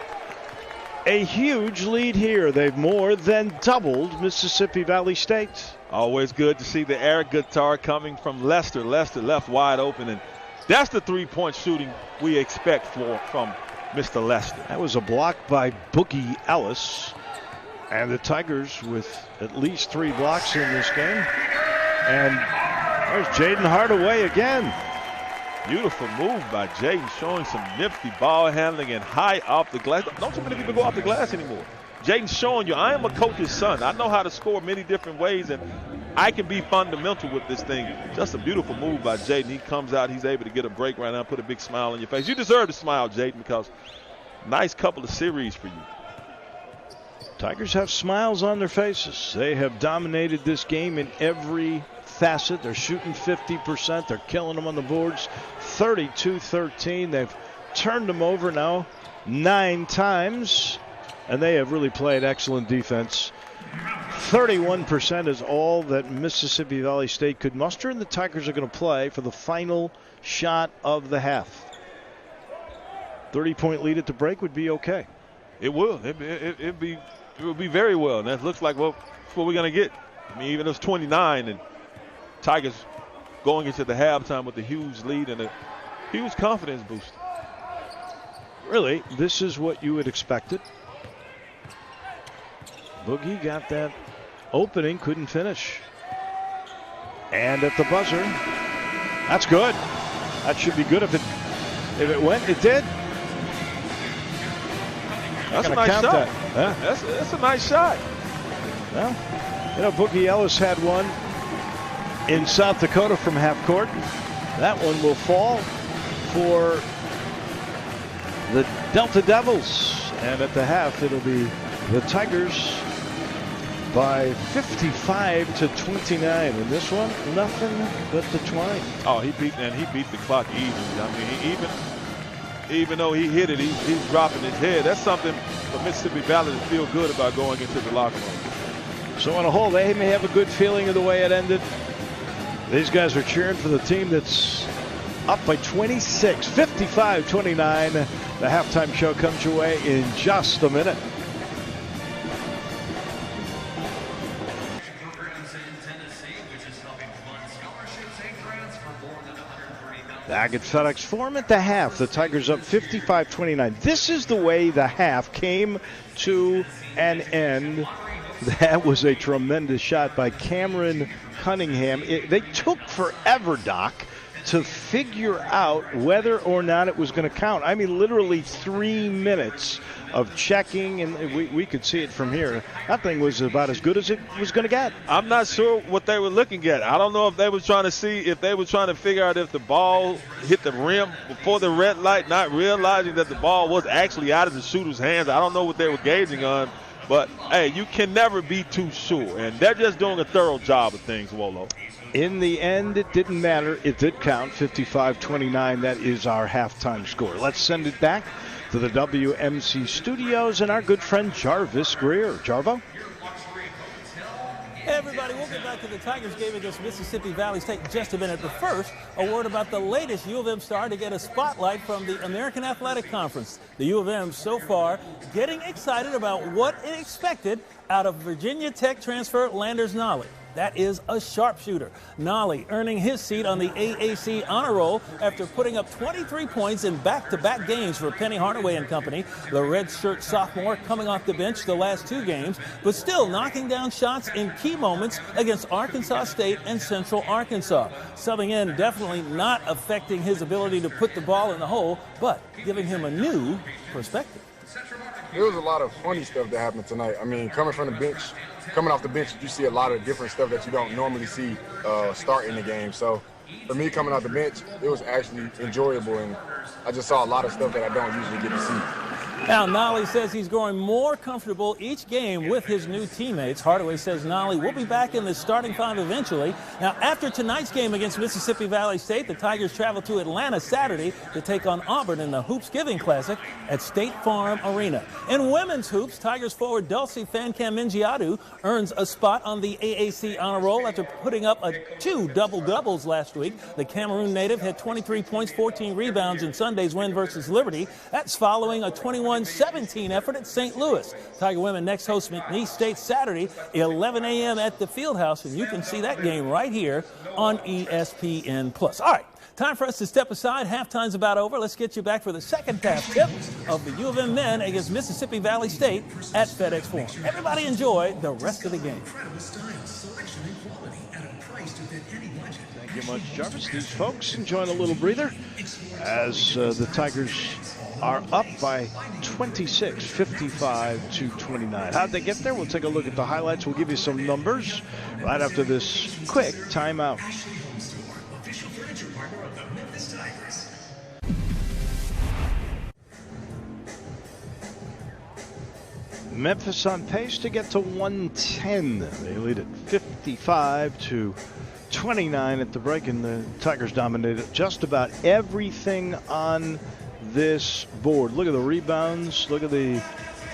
A: a huge lead here. They've more than doubled Mississippi Valley State.
B: Always good to see the air guitar coming from Lester. Lester left wide open, and that's the three-point shooting we expect from Mr. Lester.
A: That was a block by Boogie Ellis. And the Tigers with at least 3 blocks in this game. And there's Jaden Hardaway again.
B: Beautiful move by Jaden, showing some nifty ball handling and high off the glass. Don't too many people go off the glass anymore. Jaden's showing you, I am a coach's son. I know how to score many different ways, and I can be fundamental with this thing. Just a beautiful move by Jaden. He comes out, he's able to get a break right now, put a big smile on your face. You deserve to smile, Jaden, because nice couple of series for you.
A: Tigers have smiles on their faces. They have dominated this game in every facet. They're shooting 50%. They're killing them on the boards. 32-13. They've turned them over now 9 times. And they have really played excellent defense. 31% is all that Mississippi Valley State could muster. And the Tigers are going to play for the final shot of the half. 30-point lead at the break would be okay.
B: It will. It will be very well, and that looks like, well, that's what we're going to get. I mean, even if it's 29, and Tigers going into the halftime with a huge lead and a huge confidence boost.
A: Really, this is what you had expected. Boogie got that opening, couldn't finish. And at the buzzer, that's good. That should be good if it went. It did.
B: That's a nice shot.
A: Huh?
B: That's a nice shot.
A: Well, Boogie Ellis had one in South Dakota from half court. That one will fall for the Delta Devils. And at the half, it'll be the Tigers by 55-29. And this one, nothing but the 20.
B: Oh, he beat the clock easily. I mean, even though he hit it, he's dropping his head. That's something for Mississippi Valley to feel good about going into the locker room.
A: So on a whole, they may have a good feeling of the way it ended. These guys are cheering for the team that's up by 26, 55-29. The halftime show comes your way in just a minute. Back at FedEx Forum at the half, the Tigers up 55-29. This is the way the half came to an end. That was a tremendous shot by Cameron Cunningham. They took forever, Doc, to figure out whether or not it was going to count. I mean, literally 3 minutes of checking, and we could see it from here. That thing was about as good as it was going to get.
B: I'm not sure what they were looking at. I don't know if they were trying to see, if they were trying to figure out if the ball hit the rim before the red light, not realizing that the ball was actually out of the shooter's hands. I don't know what they were gauging on. But, hey, you can never be too sure. And they're just doing a thorough job of things, Wolo.
A: In the end, it didn't matter. It did count, 55-29. That is our halftime score. Let's send it back to the WMC studios and our good friend Jarvis Greer. Jarvo?
E: Hey everybody, we'll get back to the Tigers game against Mississippi Valley State in just a minute. But first, a word about the latest U of M star to get a spotlight from the American Athletic Conference. The U of M so far getting excited about what it expected out of Virginia Tech transfer Landers Nolley. That is a sharpshooter. Nolley earning his seat on the AAC honor roll after putting up 23 points in back-to-back games for Penny Hardaway and company. The redshirt sophomore coming off the bench the last 2 games, but still knocking down shots in key moments against Arkansas State and Central Arkansas. Subbing in definitely not affecting his ability to put the ball in the hole, but giving him a new perspective.
F: There was a lot of funny stuff that happened tonight. I mean, coming off the bench, you see a lot of different stuff that you don't normally see starting the game. So for me, coming off the bench, it was actually enjoyable, and I just saw a lot of stuff that I don't usually get to see.
E: Now, Nolley says he's growing more comfortable each game with his new teammates. Hardaway says Nolley will be back in the starting five eventually. Now, after tonight's game against Mississippi Valley State, the Tigers travel to Atlanta Saturday to take on Auburn in the Hoops Giving Classic at State Farm Arena. In women's hoops, Tigers forward Dulcie Fancam-Mingiadu earns a spot on the AAC honor roll after putting up 2 double-doubles last week. The Cameroon native had 23 points, 14 rebounds in Sunday's win versus Liberty. That's following a 21-17 effort at St. Louis. Tiger women next host McNeese State Saturday, 11 a.m. at the Fieldhouse, and you can see that game right here on ESPN+. All right, time for us to step aside. Halftime's about over. Let's get you back for the second half tip of the U of M men against Mississippi Valley State at FedEx Forum. Everybody enjoy the rest of the game.
A: Thank you much, Jarvis. These folks enjoying a little breather as the Tigers are up by 26, 55-29. How'd they get there? We'll take a look at the highlights. We'll give you some numbers right after this quick timeout. Memphis on pace to get to 110. They lead at 55-29 at the break, and the Tigers dominated just about everything on this board. Look at the rebounds. Look at the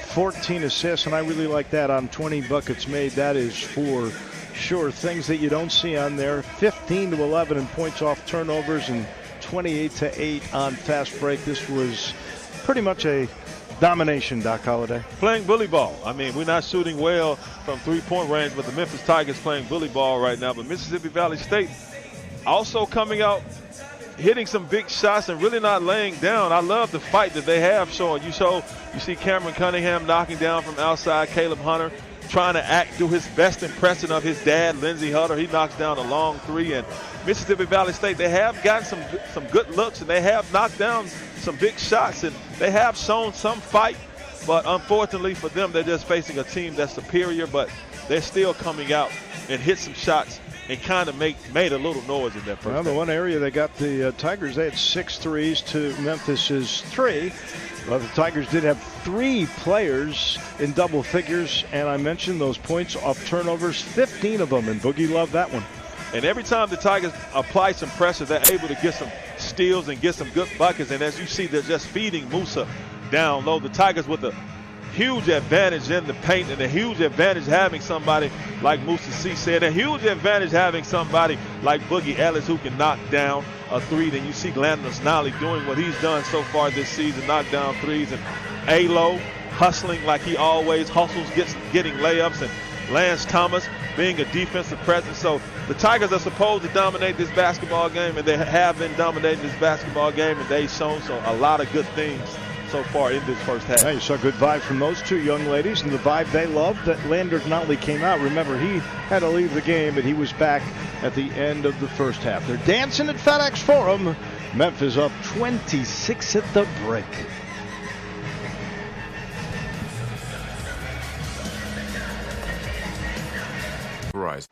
A: 14 assists, and I really like that on 20 buckets made. That is for sure things that you don't see on there. 15-11 in points off turnovers and 28-8 on fast break. This was pretty much a domination, Doc Holliday.
B: Playing bully ball. I mean, we're not shooting well from three-point range, but the Memphis Tigers playing bully ball right now. But Mississippi Valley State also coming out, hitting some big shots and really not laying down. I love the fight that they have showing. You see Cameron Cunningham knocking down from outside. Caleb Hunter trying to do his best impression of his dad, Lindsey Hunter. He knocks down a long 3. And Mississippi Valley State, they have gotten some good looks, and they have knocked down some big shots, and they have shown some fight. But unfortunately for them, they're just facing a team that's superior, but they're still coming out and hit some shots and kind of made a little noise in that first.
A: Well, the one area they got the Tigers, they had 6 threes to Memphis's 3. Well, the Tigers did have 3 players in double figures, and I mentioned those points off turnovers, 15 of them, and Boogie loved that one.
B: And every time the Tigers apply some pressure, they're able to get some steals and get some good buckets. And as you see, they're just feeding Musa down low. The Tigers with a huge advantage in the paint, and a huge advantage having somebody like Musa Cisse, and a huge advantage having somebody like Boogie Ellis who can knock down a 3. Then you see Landers Nolley doing what he's done so far this season, knock down 3s, and A-Lo hustling like he always hustles, getting layups, and Lance Thomas being a defensive presence. So the Tigers are supposed to dominate this basketball game, and they have been dominating this basketball game, and they've shown a lot of good things so far in this first half.
A: Yeah, you saw a good vibe from those two young ladies, and the vibe they loved that Landers not only came out. Remember, he had to leave the game, but he was back at the end of the first half. They're dancing at FedEx Forum. Memphis up 26 at the break.
G: Rise.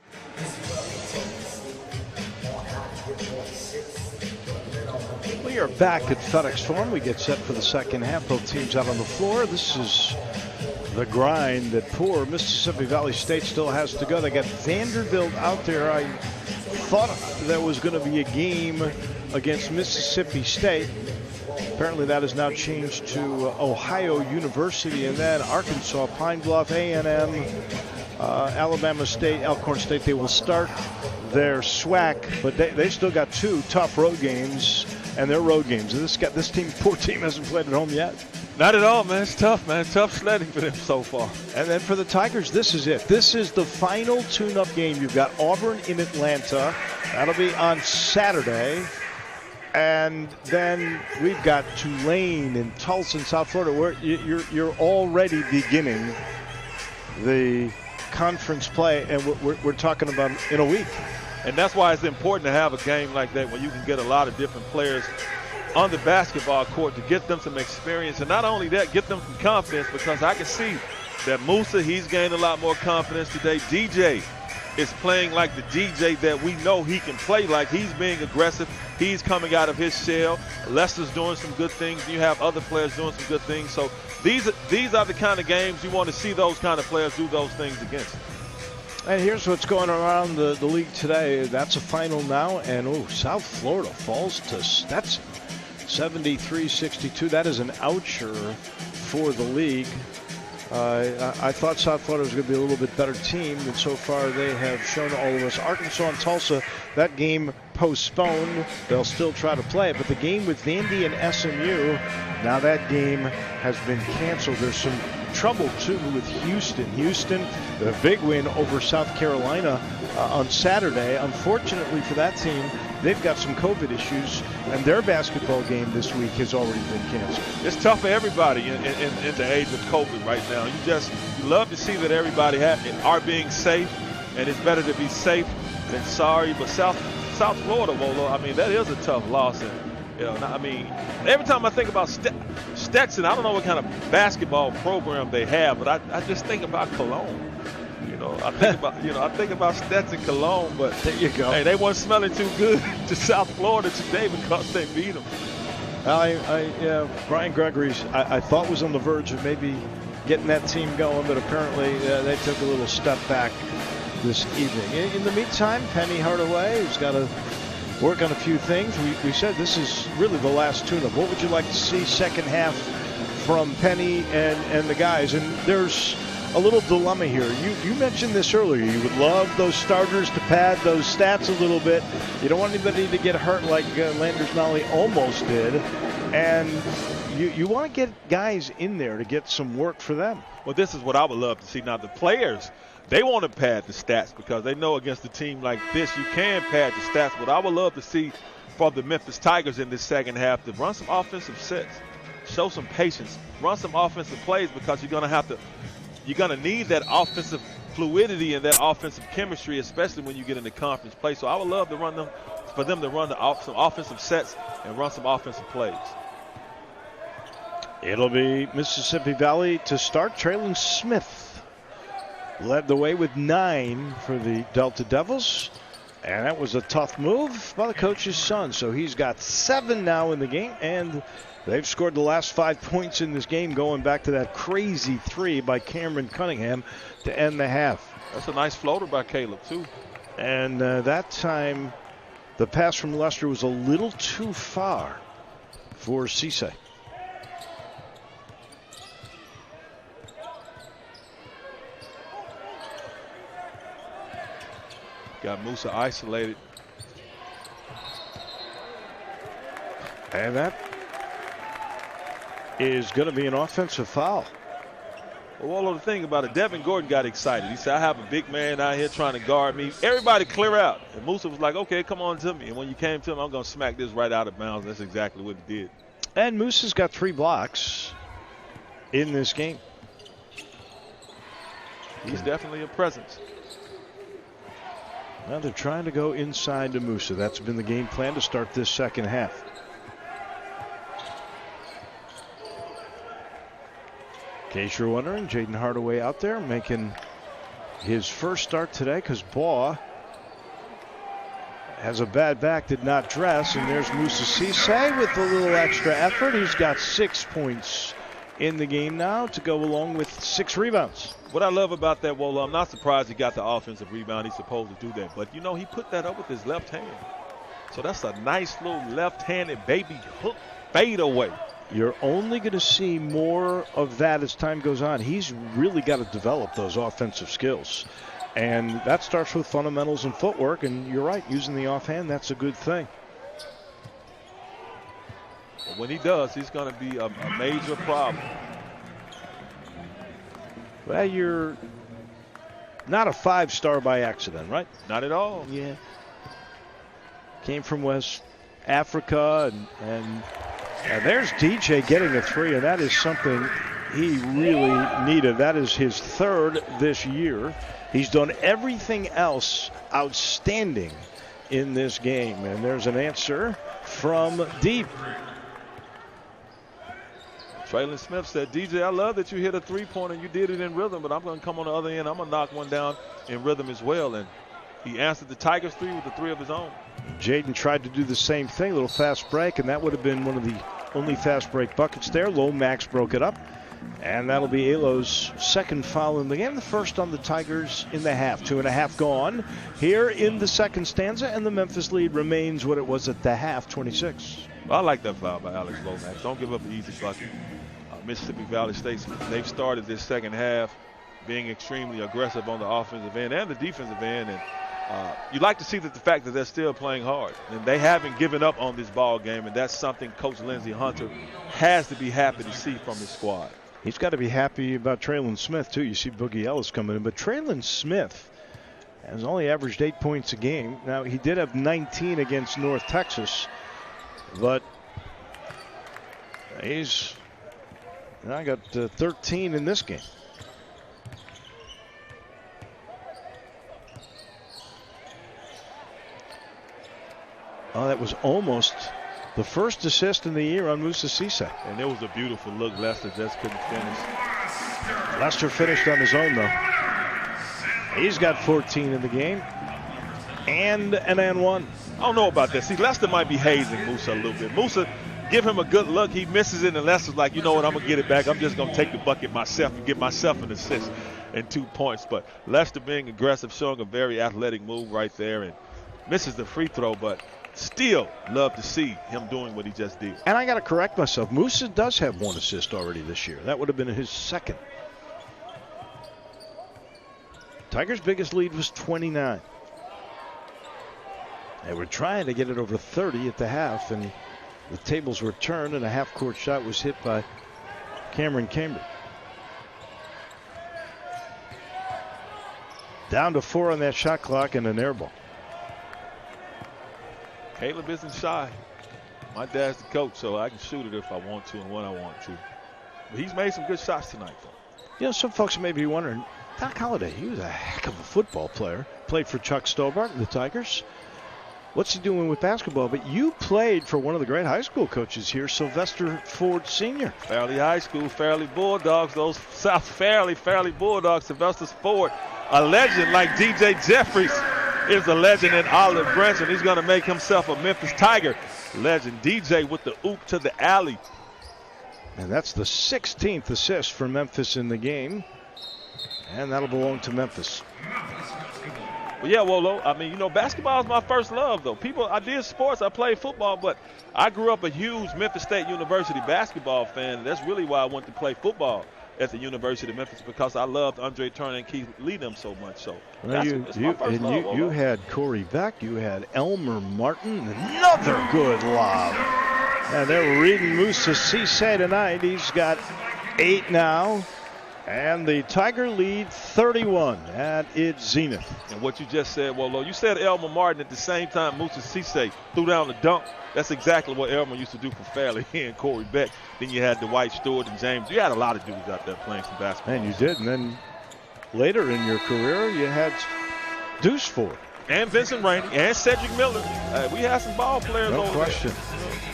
A: We are back at FedEx Forum. We get set for the second half. Both teams out on the floor. This is the grind that poor Mississippi Valley State still has to go. They got Vanderbilt out there. I thought there was going to be a game against Mississippi State. Apparently that has now changed to Ohio University, and then Arkansas, Pine Bluff, A&M, Alabama State, Alcorn State. They will start their SWAC, but they still got two tough road games, and they're road games. And this team, poor team, hasn't played at home yet.
B: Not at all, man. It's tough, man. Tough sledding for them so far.
A: And then for the Tigers, this is it. This is the final tune-up game. You've got Auburn in Atlanta. That'll be on Saturday. And then we've got Tulane and Tulsa in South Florida, where you're already beginning the conference play, and we're talking about in a week.
B: And that's why it's important to have a game like that when you can get a lot of different players on the basketball court to get them some experience. And not only that, get them some confidence, because I can see that Musa, he's gained a lot more confidence today. DJ is playing like the DJ that we know he can play like. He's being aggressive. He's coming out of his shell. Lester's doing some good things. You have other players doing some good things. So these are the kind of games you want to see those kind of players do those things against.
A: And here's what's going around the league today. That's a final now. And, South Florida falls to Stetson. 73-62. That is an oucher for the league. I thought South Florida was going to be a little bit better team, and so far they have shown all of us. Arkansas and Tulsa, that game postponed. They'll still try to play it, but the game with Vandy and SMU, now that game has been canceled. There's some trouble, too, with Houston. Houston, the big win over South Carolina on Saturday. Unfortunately for that team, they've got some COVID issues, and their basketball game this week has already been canceled.
B: It's tough for everybody in the age of COVID right now. You love to see that everybody are being safe, and it's better to be safe than sorry. But South Florida, Wolo, I mean, that is a tough loss. And, I mean, every time I think about Stetson, I don't know what kind of basketball program they have, but I just think about Cologne. I think about Stetson, Cologne, but
A: there you go.
B: Hey, they weren't smelling too good to South Florida today because they beat them.
A: Brian Gregory's, I thought was on the verge of maybe getting that team going, but apparently they took a little step back this evening. In the meantime, Penny Hardaway has got to work on a few things. We said this is really the last tune-up. What would you like to see second half from Penny and the guys? And there's a little dilemma here. You mentioned this earlier. You would love those starters to pad those stats a little bit. You don't want anybody to get hurt like Landers Nolly almost did. And you want to get guys in there to get some work for them.
B: Well, this is what I would love to see. Now, the players, they want to pad the stats because they know against a team like this, you can pad the stats. But I would love to see for the Memphis Tigers in this second half to run some offensive sets, show some patience, run some offensive plays, because you're going to need that offensive fluidity and that offensive chemistry, especially when you get into conference play. So I would love to for them to run some offensive sets and run some offensive plays.
A: It'll be Mississippi Valley to start, trailing Smith. Led the way with 9 for the Delta Devils. And that was a tough move by the coach's son. So he's got 7 now in the game, and they've scored the last 5 points in this game, going back to that crazy 3 by Cameron Cunningham to end the half.
B: That's a nice floater by Caleb, too.
A: And that time, the pass from Lester was a little too far for Cisse.
B: Got Musa isolated.
A: And that is going to be an offensive foul.
B: Well, the thing about it, Devin Gordon got excited. He said, I have a big man out here trying to guard me. Everybody clear out. And Musa was like, okay, come on to me. And when you came to him, I'm going to smack this right out of bounds. That's exactly what he did.
A: And Musa's got 3 blocks in this game.
B: He's definitely a presence.
A: Now they're trying to go inside to Musa. That's been the game plan to start this second half. In case you're wondering, Jaden Hardaway out there making his first start today because Baugh has a bad back, did not dress, and there's Musa Cisse with a little extra effort. He's got 6 points in the game now to go along with 6 rebounds.
B: What I love about that, well, I'm not surprised he got the offensive rebound. He's supposed to do that. But, you know, he put that up with his left hand. So that's a nice little left-handed baby hook fade away.
A: You're only going to see more of that as time goes on. He's really got to develop those offensive skills. And that starts with fundamentals and footwork. And you're right, using the offhand, that's a good thing.
B: But when he does, he's going to be a major problem.
A: Well, you're not a 5-star by accident, right?
B: Not at all.
A: Yeah. Came from West Africa, and there's DJ getting a 3, and that is something he really needed. That is his 3rd this year. He's done everything else outstanding in this game, and there's an answer from deep.
B: Traylon Smith said, DJ, I love that you hit a 3-pointer. You did it in rhythm, but I'm going to come on the other end. I'm going to knock one down in rhythm as well. And he answered the Tigers 3 with the 3 of his own.
A: Jaden tried to do the same thing, a little fast break, and that would have been one of the only fast break buckets there. Lomax broke it up, and that'll be Alo's 2nd foul in the game, the 1st on the Tigers in the half. 2.5 gone here in the 2nd stanza, and the Memphis lead remains what it was at the half, 26.
B: I like that foul by Alex Lomax. Don't give up an easy bucket. Mississippi Valley State, they've started this second half being extremely aggressive on the offensive end and the defensive end. And you like to see that the fact that they're still playing hard. And they haven't given up on this ball game, and that's something Coach Lindsey Hunter has to be happy to see from his squad.
A: He's got to be happy about Traylon Smith, too. You see Boogie Ellis coming in. But Traylon Smith has only averaged 8 points a game. Now, he did have 19 against North Texas, but I got 13 in this game. Oh, that was almost the first assist in the year on Musa Cisse.
B: And it was a beautiful look. Lester just couldn't finish.
A: Lester finished on his own, though. He's got 14 in the game. And an and one.
B: I don't know about that. See, Lester might be hazing Musa a little bit. Musa, give him a good look. He misses it, and Lester's like, you know what, I'm going to get it back. I'm just going to take the bucket myself and give myself an assist and 2 points. But Lester being aggressive, showing a very athletic move right there, and misses the free throw, but still love to see him doing what he just did.
A: And I got to correct myself. Musa does have 1 assist already this year. That would have been his 2nd. Tigers' biggest lead was 29. They were trying to get it over 30 at the half, and the tables were turned, and a half-court shot was hit by Cameron Cambry. Down to 4 on that shot clock and an air ball.
B: Caleb isn't shy. My dad's the coach, so I can shoot it if I want to and when I want to. But he's made some good shots tonight, though.
A: You know, some folks may be wondering, Doc Holliday, he was a heck of a football player. Played for Chuck Stobart and the Tigers. What's he doing with basketball? But you played for one of the great high school coaches here, Sylvester Ford Sr.
B: Fairleigh High School, Fairleigh Bulldogs, those South Fairleigh Bulldogs, Sylvester Ford, a legend like DJ Jeffries is a legend in Olive Branch, and he's going to make himself a Memphis Tiger legend. DJ with the oop to the alley.
A: And that's the 16th assist for Memphis in the game. And that'll belong to Memphis.
B: Well, yeah, Wolo, I mean, you know, basketball is my first love, though. I did sports, I played football, but I grew up a huge Memphis State University basketball fan. And that's really why I went to play football at the University of Memphis, because I loved Andre Turner and Keith Leadham so much. So
A: you had Corey Beck, you had Elmer Martin, another good lob. And they're reading Musa Cisse tonight. He's got 8 now. And the Tiger lead 31 at its zenith.
B: And what you just said, Wolo, you said Elmer Martin at the same time Musa Cisse threw down the dunk. That's exactly what Elmer used to do for Fairleigh and Corey Beck. Then you had Dwight Stewart and James. You had a lot of dudes out there playing some basketball.
A: And you did. And then later in your career, you had Deuce Ford.
B: And Vincent Rainey and Cedric Miller. We had some ball players
A: No
B: over
A: question.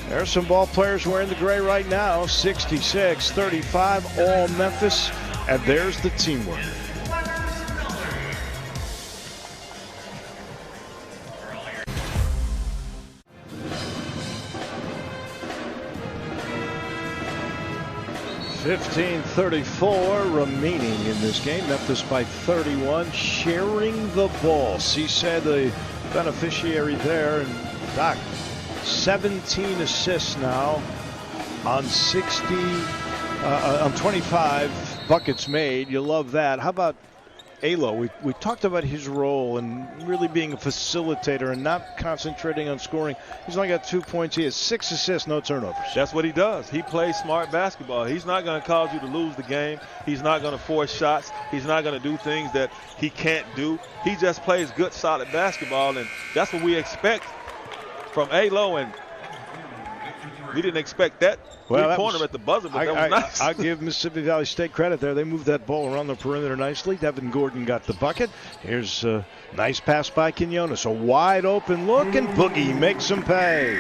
A: There's some ball players wearing the gray right now. 66-35, all Memphis. And there's the teamwork. .34 remaining in this game. Memphis by 31, sharing the ball. Cisse, the beneficiary there. And Doc, 17 assists now on 25 buckets made. You love that. How about Alo? We talked about his role and really being a facilitator and not concentrating on scoring. He's only got 2 points. He has 6 assists, no turnovers.
B: That's what he does. He plays smart basketball. He's not going to cause you to lose the game. He's not going to force shots. He's not going to do things that he can't do. He just plays good, solid basketball, and that's what we expect from Alo. And we didn't expect that. Well, corner at the buzzer, but that was nice.
A: I'll give Mississippi Valley State credit there. They moved that ball around the perimeter nicely. Devin Gordon got the bucket. Here's a nice pass by Quinones. A wide open look, and Boogie makes him pay.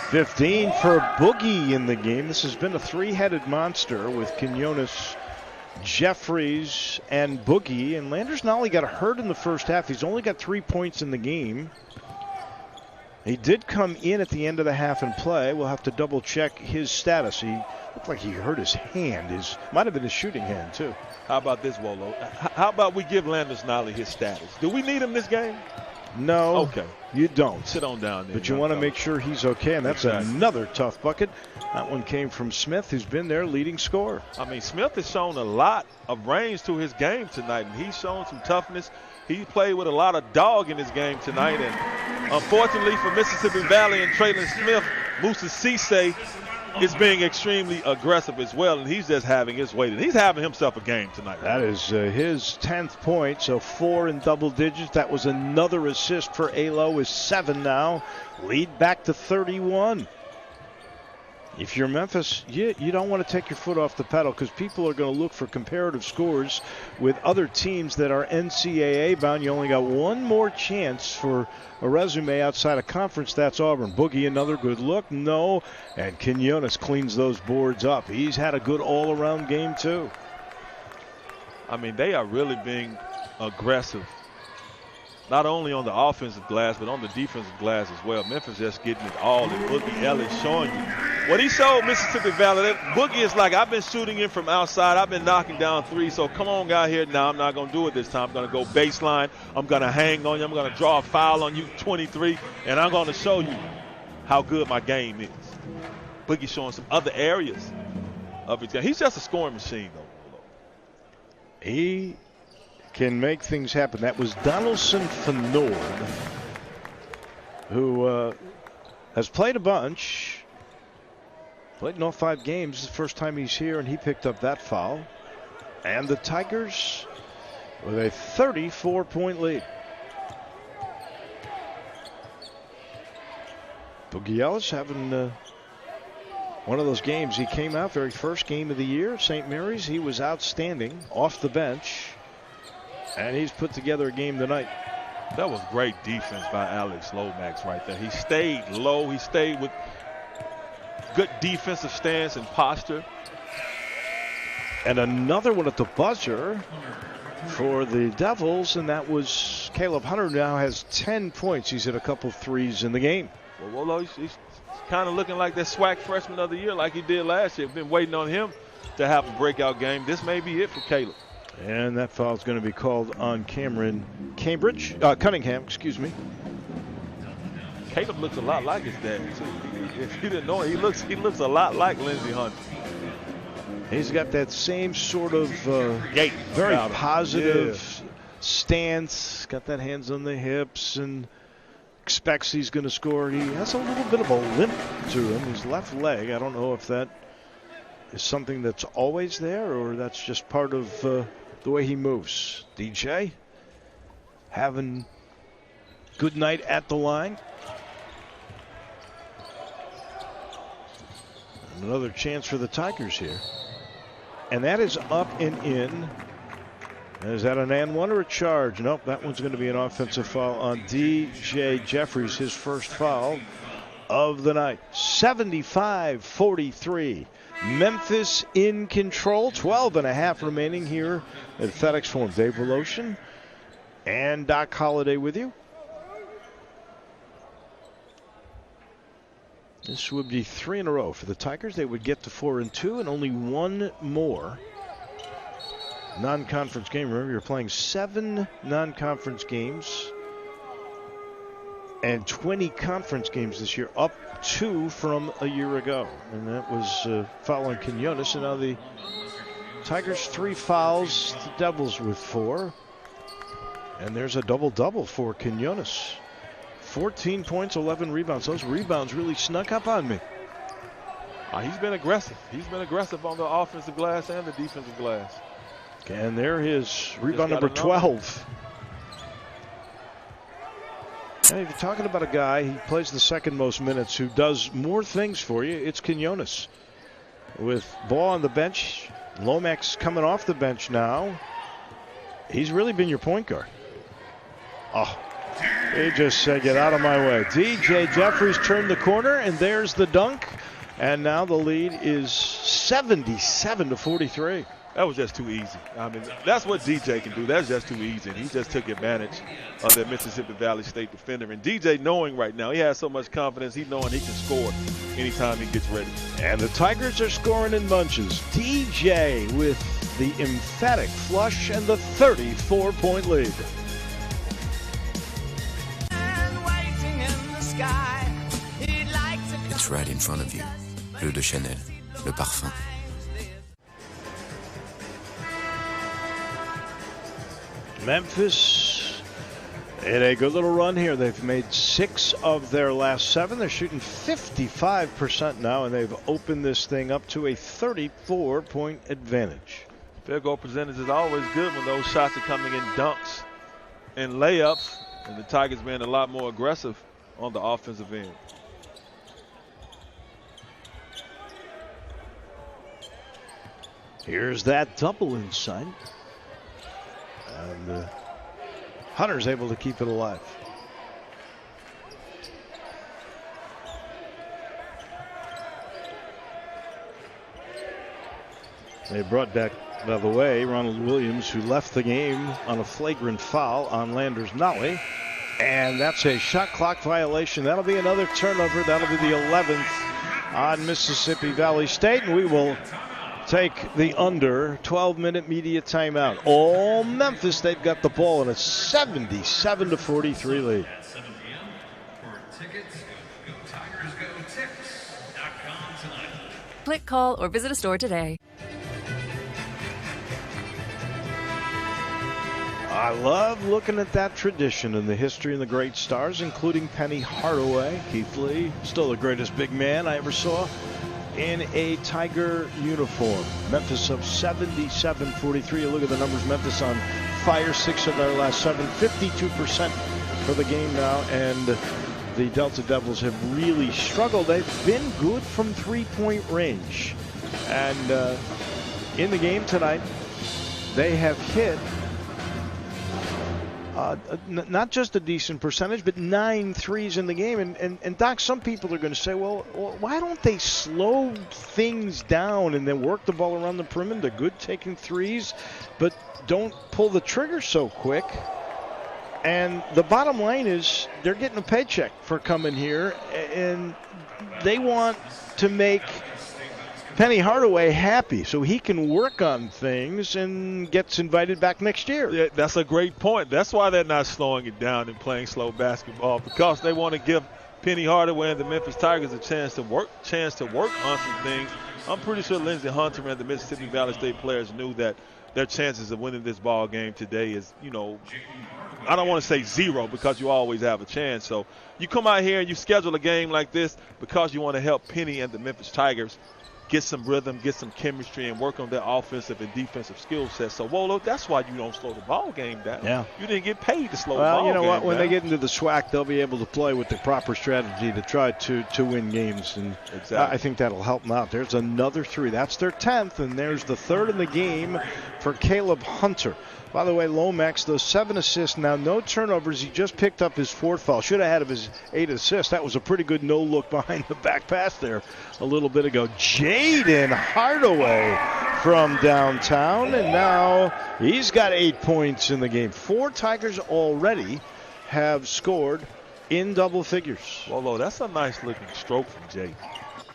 A: 15 for Boogie in the game. This has been a three-headed monster with Quinones, Jeffries, and Boogie. And Landers Nolly got hurt in the first half. He's only got 3 points in the game. He did come in at the end of the half and play. We'll have to double check his status. He looked like he hurt his hand. Might have been his shooting hand, too.
B: How about this, Wolo? How about we give Landers Nolly his status? Do we need him this game?
A: No.
B: Okay.
A: You don't.
B: Sit on down there.
A: But you want to make sure he's okay, and that's another tough bucket. That one came from Smith, who's been their leading scorer.
B: I mean, Smith has shown a lot of range to his game tonight, and he's shown some toughness. He played with a lot of dog in his game tonight, and unfortunately for Mississippi Valley and Traylon Smith, Musa Cisse is being extremely aggressive as well, and he's just having his way. He's having himself a game tonight.
A: That is his 10th point, so 4 in double digits. That was another assist for Alo, is 7 now. Lead back to 31. If you're Memphis, you don't want to take your foot off the pedal because people are going to look for comparative scores with other teams that are NCAA bound. You only got one more chance for a resume outside of conference. That's Auburn. Boogie, another good look. No. And Quinones cleans those boards up. He's had a good all-around game, too.
B: I mean, they are really being aggressive. Not only on the offensive glass, but on the defensive glass as well. Memphis just getting it all, and Boogie Ellis showing you what he showed Mississippi Valley. Boogie is like, I've been shooting in from outside. I've been knocking down threes, so come on, guy here. Now I'm not going to do it this time. I'm going to go baseline. I'm going to hang on you. I'm going to draw a foul on you, 23, and I'm going to show you how good my game is. Boogie showing some other areas of his game. He's just a scoring machine, though.
A: He can make things happen. That was Donaldson Fenord, who has played a bunch. Played in all 5 games. It's the first time he's here, and he picked up that foul. And the Tigers with a 34-point lead. Boogie Ellis having one of those games. He came out, very first game of the year, St. Mary's. He was outstanding off the bench. And he's put together a game tonight.
B: That was great defense by Alex Lomax right there. He stayed low. He stayed with good defensive stance and posture.
A: And another one at the buzzer for the Devils, and that was Caleb Hunter. Now has 10 points. He's hit a couple threes in the game.
B: Well, Wolo, he's kind of looking like that SWAC freshman of the year like he did last year. We've been waiting on him to have a breakout game. This may be it for Caleb.
A: And that foul is going to be called on Cunningham, excuse me.
B: Caleb looks a lot like his dad, too. If you didn't know it, he looks a lot like Lindsey Hunter.
A: He's got that same sort of
B: gait,
A: very positive stance. Got that hands on the hips and expects he's going to score. He has a little bit of a limp to him. His left leg, I don't know if that is something that's always there, or that's just part of the way he moves? DJ having good night at the line. And another chance for the Tigers here. And that is up and in. Is that an and one or a charge? Nope, that one's going to be an offensive foul on DJ Jeffries, his first foul of the night. 75-43. Memphis in control. 12.5 remaining here at FedEx Forum. Dave Voloshin and Doc Holliday with you. This would be 3 in a row for the Tigers. They would get to 4-2 and only one more non-conference game. Remember, you're playing 7 non-conference games and 20 conference games this year, up 2 from a year ago. And that was following Quinones. And now the Tigers 3 fouls, the Devils with 4. And there's a double-double for Quinones. 14 points, 11 rebounds. Those rebounds really snuck up on me.
B: He's been aggressive. He's been aggressive on the offensive glass and the defensive glass.
A: And there is rebound number 12. And if you're talking about a guy, he plays the second most minutes, who does more things for you, it's Quinones. With Ball on the bench, Lomax coming off the bench now. He's really been your point guard. Oh, he just said, get out of my way. DJ Jeffries turned the corner, and there's the dunk. And now the lead is 77-43.
B: That was just too easy. I mean, that's what DJ can do. That's just too easy. And he just took advantage of that Mississippi Valley State defender. And DJ knowing right now, he has so much confidence, he knowing he can score anytime he gets ready.
A: And the Tigers are scoring in bunches. DJ with the emphatic flush and the 34-point lead.
G: It's right in front of you. Bleu de Chanel, le parfum.
A: Memphis in a good little run here. They've made 6 of their last 7. They're shooting 55% now, and they've opened this thing up to a 34-point advantage.
B: Field goal percentage is always good when those shots are coming in dunks and layups, and the Tigers being a lot more aggressive on the offensive end.
A: Here's that double inside. And Hunter's able to keep it alive. They brought back, by the way, Ronald Williams, who left the game on a flagrant foul on Landers Nolly. And that's a shot clock violation. That'll be another turnover. That'll be the 11th on Mississippi Valley State. And we will take the under 12-minute media timeout. All Memphis, they've got the ball in a 77-43 lead.
H: Click, call, or visit a store today.
A: I love looking at that tradition and the history and the great stars, including Penny Hardaway. Keith Lee, still the greatest big man I ever saw in a Tiger uniform. Memphis up 77-43. You look at the numbers. Memphis on fire, 6 of their last 7, 52% for the game now, and the Delta Devils have really struggled. They've been good from 3-point range, and in the game tonight, they have hit not just a decent percentage, but 9 threes in the game. And Doc, some people are going to say, well, why don't they slow things down and then work the ball around the perimeter? They're good taking threes, but don't pull the trigger so quick. And the bottom line is they're getting a paycheck for coming here, and they want to make Penny Hardaway happy so he can work on things and gets invited back next year.
B: Yeah, that's a great point. That's why they're not slowing it down and playing slow basketball, because they want to give Penny Hardaway and the Memphis Tigers a chance to work on some things. I'm pretty sure Lindsey Hunter and the Mississippi Valley State players knew that their chances of winning this ball game today is, I don't want to say 0, because you always have a chance. So you come out here and you schedule a game like this because you want to help Penny and the Memphis Tigers get some rhythm, get some chemistry, and work on their offensive and defensive skill sets. So, Wolo, that's why you don't slow the ball game down.
A: Yeah.
B: You didn't get paid to slow the ball game down.
A: Well, you know what? When they get into the SWAC, they'll be able to play with the proper strategy to try to win games. And
B: exactly.
A: I think that'll help them out. There's another 3. That's their 10th, and there's the 3rd in the game for Caleb Hunter. By the way, Lomax, those 7 assists, now no turnovers. He just picked up his 4th foul. Should have had of his 8 assists. That was a pretty good no-look behind the back pass there a little bit ago. Jaden Hardaway from downtown, and now he's got 8 points in the game. 4 Tigers already have scored in double figures.
B: Wolo, that's a nice-looking stroke from Jaden.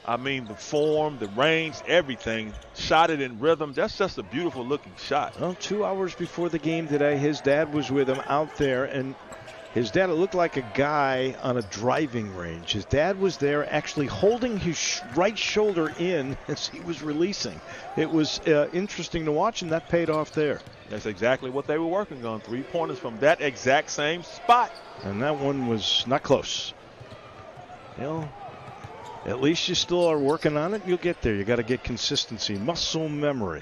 B: I mean, the form, the range, everything. Shot it in rhythm. That's just a beautiful looking shot.
A: Well, 2 hours before the game today, his dad was with him out there, and his dad, it looked like a guy on a driving range. His dad was there actually holding his right shoulder in as he was releasing. It was interesting to watch, and that paid off there.
B: That's exactly what they were working on. 3-pointers from that exact same spot.
A: And that one was not close. You know, at least you still are working on it. You'll get there. You got to get consistency, muscle memory.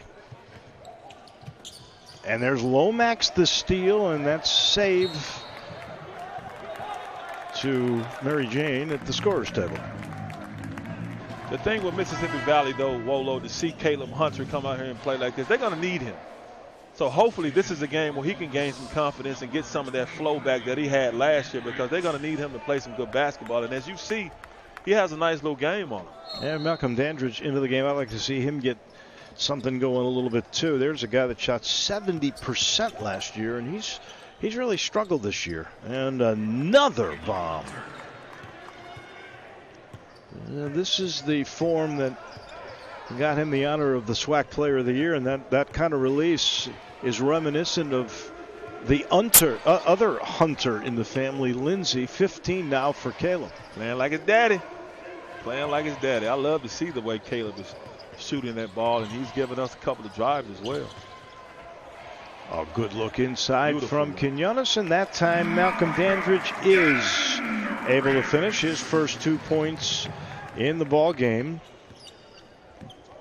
A: And there's Lomax the steal, and that's save to Mary Jane at the scorer's table.
B: The thing with Mississippi Valley, though, Wolo, to see Caleb Hunter come out here and play like this, they're going to need him. So hopefully this is a game where he can gain some confidence and get some of that flow back that he had last year, because they're going to need him to play some good basketball. And as you see, he has a nice little game on him.
A: Yeah, Malcolm Dandridge into the game. I'd like to see him get something going a little bit too. There's a guy that shot 70% last year, and he's really struggled this year. And another bomb. This is the form that got him the honor of the SWAC Player of the Year, and that kind of release is reminiscent of the other Hunter in the family, Lindsey. 15 now for Caleb.
B: Playing like his daddy. Playing like his daddy. I love to see the way Caleb is shooting that ball, and he's giving us a couple of drives as well.
A: A good look inside from Quinones, and that time Malcolm Dandridge is able to finish his first 2 points in the ball game.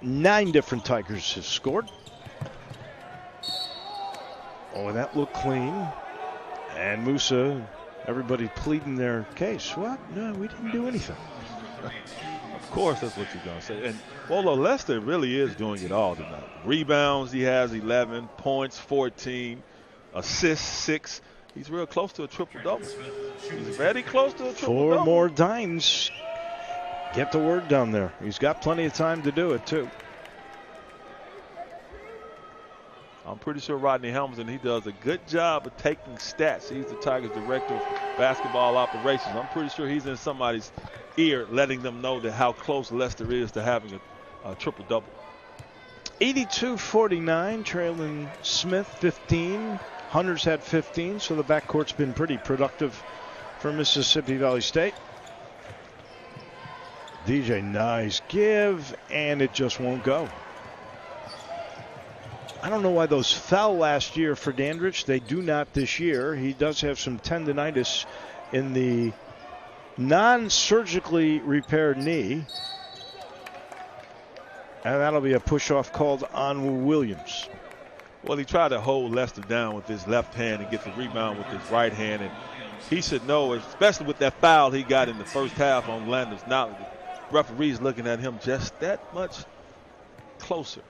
A: 9 different Tigers have scored. Oh, and that looked clean. And Musa, everybody pleading their case. What? No, we didn't do anything.
B: Of course, that's what you're going to say. And Wolo, Lester really is doing it all tonight. Rebounds, he has 11. Points, 14. Assists, 6. He's real close to a triple-double. He's very close to a triple-double.
A: 4 more dimes. Get the word down there. He's got plenty of time to do it, too.
B: I'm pretty sure Rodney Helmsley, he does a good job of taking stats. He's the Tigers director of basketball operations. I'm pretty sure he's in somebody's ear letting them know that how close Lester is to having a triple-double.
A: 82-49, trailing Smith 15. Hunter's had 15, so the backcourt's been pretty productive for Mississippi Valley State. DJ, nice give, and it just won't go. I don't know why those fell last year for Dandridge. They do not this year. He does have some tendonitis in the non-surgically repaired knee. And that'll be a push-off called on Williams.
B: Well, he tried to hold Lester down with his left hand and get the rebound with his right hand. And he should know, especially with that foul he got in the first half on Landers. Now the referee's looking at him just that much closer.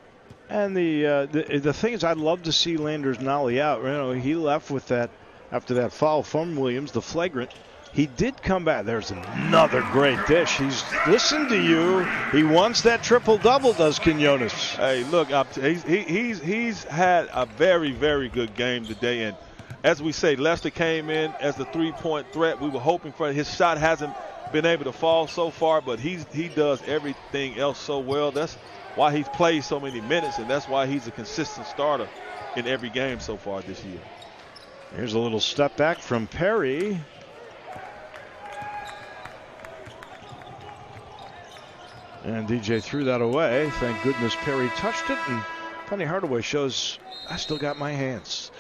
A: And the thing is, I'd love to see Landers nollie out. You know, he left with that after that foul from Williams, the flagrant. He did come back. There's another great dish. He's listened to you. He wants that triple-double, does Quinones.
B: Hey, look, he's had a very, very good game today. And as we say, Lester came in as the three-point threat. We were hoping for it. His shot hasn't been able to fall so far, but he does everything else so well. That's why he's played so many minutes, and that's why he's a consistent starter in every game so far this year.
A: Here's a little step back from Perry. And DJ threw that away. Thank goodness Perry touched it. And Penny Hardaway shows, I still got my hands.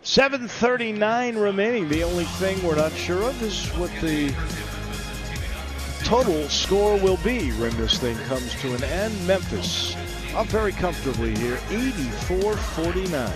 A: 7:39 remaining. The only thing we're not sure of is what the total score will be when this thing comes to an end. Memphis up very comfortably here, 84-49.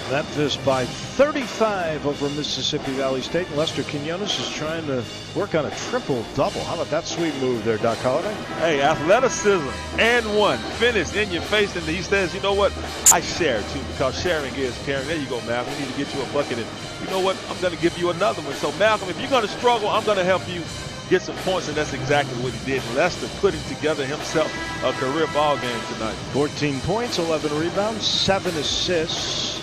A: Memphis by 35 over Mississippi Valley State. And Lester Quinones is trying to work on a triple-double. How about that sweet move there, Doc Holliday?
B: Hey, athleticism and one finish in your face. And he says, you know what? I share too, because sharing is caring. There you go, Malcolm. We need to get you a bucket. And you know what? I'm going to give you another one. So, Malcolm, if you're going to struggle, I'm going to help you get some points. And that's exactly what he did. Lester putting together himself a career ball game tonight.
A: 14 points, 11 rebounds, 7 assists.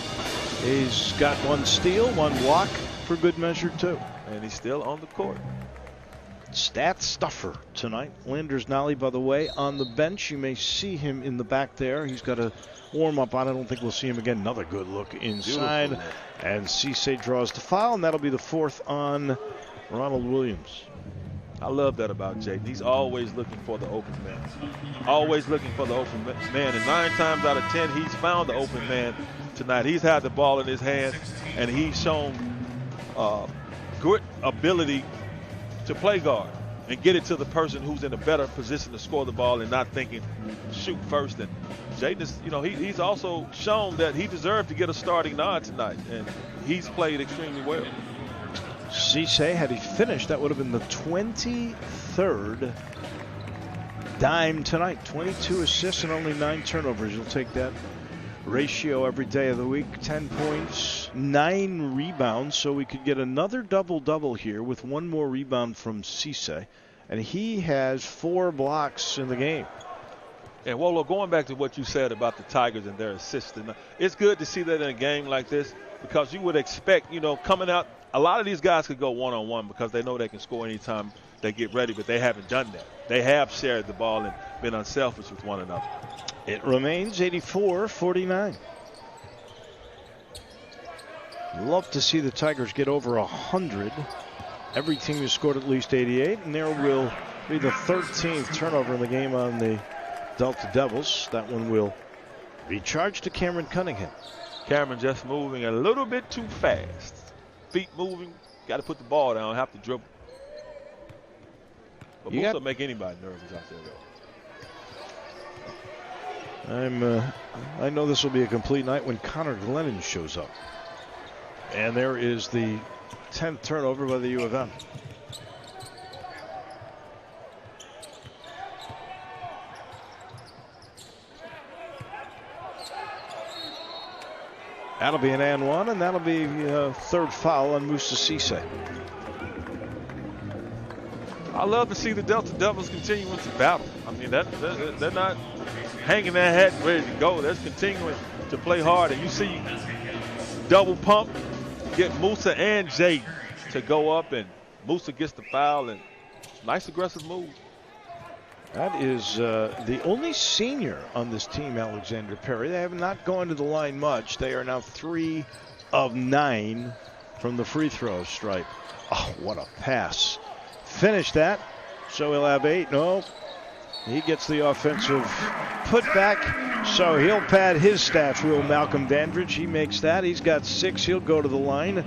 A: He's got 1 steal, 1 walk for good measure, too.
B: And he's still on the court.
A: Stat stuffer tonight. Landers Nolly, by the way, on the bench. You may see him in the back there. He's got a warm-up on. I don't think we'll see him again. Another good look inside. Beautiful. And Cisse draws the foul, and that'll be the 4th on Ronald Williams.
B: I love that about Jaden. He's always looking for the open man. Always looking for the open man. And 9 times out of 10, he's found the open man tonight. He's had the ball in his hand, and he's shown good ability to play guard and get it to the person who's in a better position to score the ball and not thinking shoot first. And Jaden is, he's also shown that he deserved to get a starting nod tonight, and he's played extremely well.
A: Cisse, had he finished, that would have been the 23rd dime tonight. 22 assists and only 9 turnovers. You'll take that ratio every day of the week. 10 points, 9 rebounds, so we could get another double-double here with 1 more rebound from Cisse. And he has 4 blocks in the game.
B: And Wolo, going back to what you said about the Tigers and their assists, it's good to see that in a game like this, because you would expect, coming out, a lot of these guys could go one-on-one because they know they can score anytime they get ready, but they haven't done that. They have shared the ball and been unselfish with one another.
A: It remains 84-49. Love to see the Tigers get over 100. Every team has scored at least 88, and there will be the 13th turnover in the game on the Delta Devils. That one will be charged to Cameron Cunningham.
B: Cameron just moving a little bit too fast. Feet moving, got to put the ball down, have to dribble. But Moose will make anybody nervous out there, though.
A: I know this will be a complete night when Connor Glennon shows up. And there is the 10th turnover by the U of M. That'll be an and one, and that'll be a 3rd foul on Moussa Cisse.
B: I love to see the Delta Devils continuing to battle. I mean, they're not hanging their hat and ready to go. They're continuing to play hard. And you see double pump, get Moussa and Jay to go up, and Moussa gets the foul, and nice aggressive move.
A: That is the only senior on this team, Alexander Perry. They have not gone to the line much. They are now 3 of 9 from the free throw stripe. Oh, what a pass. Finish that, so he'll have 8. No, he gets the offensive putback, so he'll pad his stats. Will Malcolm Dandridge, he makes that. He's got 6. He'll go to the line,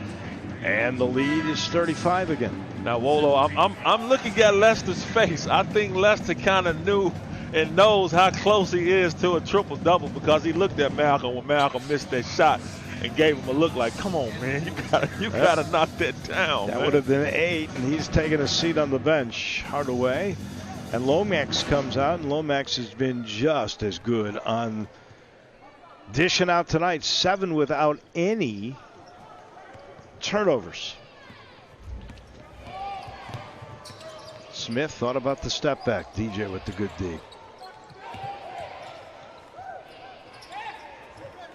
A: and the lead is 35 again.
B: Now, Wolo, I'm looking at Lester's face. I think Lester kind of knew and knows how close he is to a triple-double, because he looked at Malcolm when Malcolm missed that shot and gave him a look like, come on, man, you gotta knock that down.
A: That would have been 8, and he's taking a seat on the bench. Hardaway. And Lomax comes out, and Lomax has been just as good on dishing out tonight. 7 without any turnovers. Smith thought about the step back. DJ with the good D.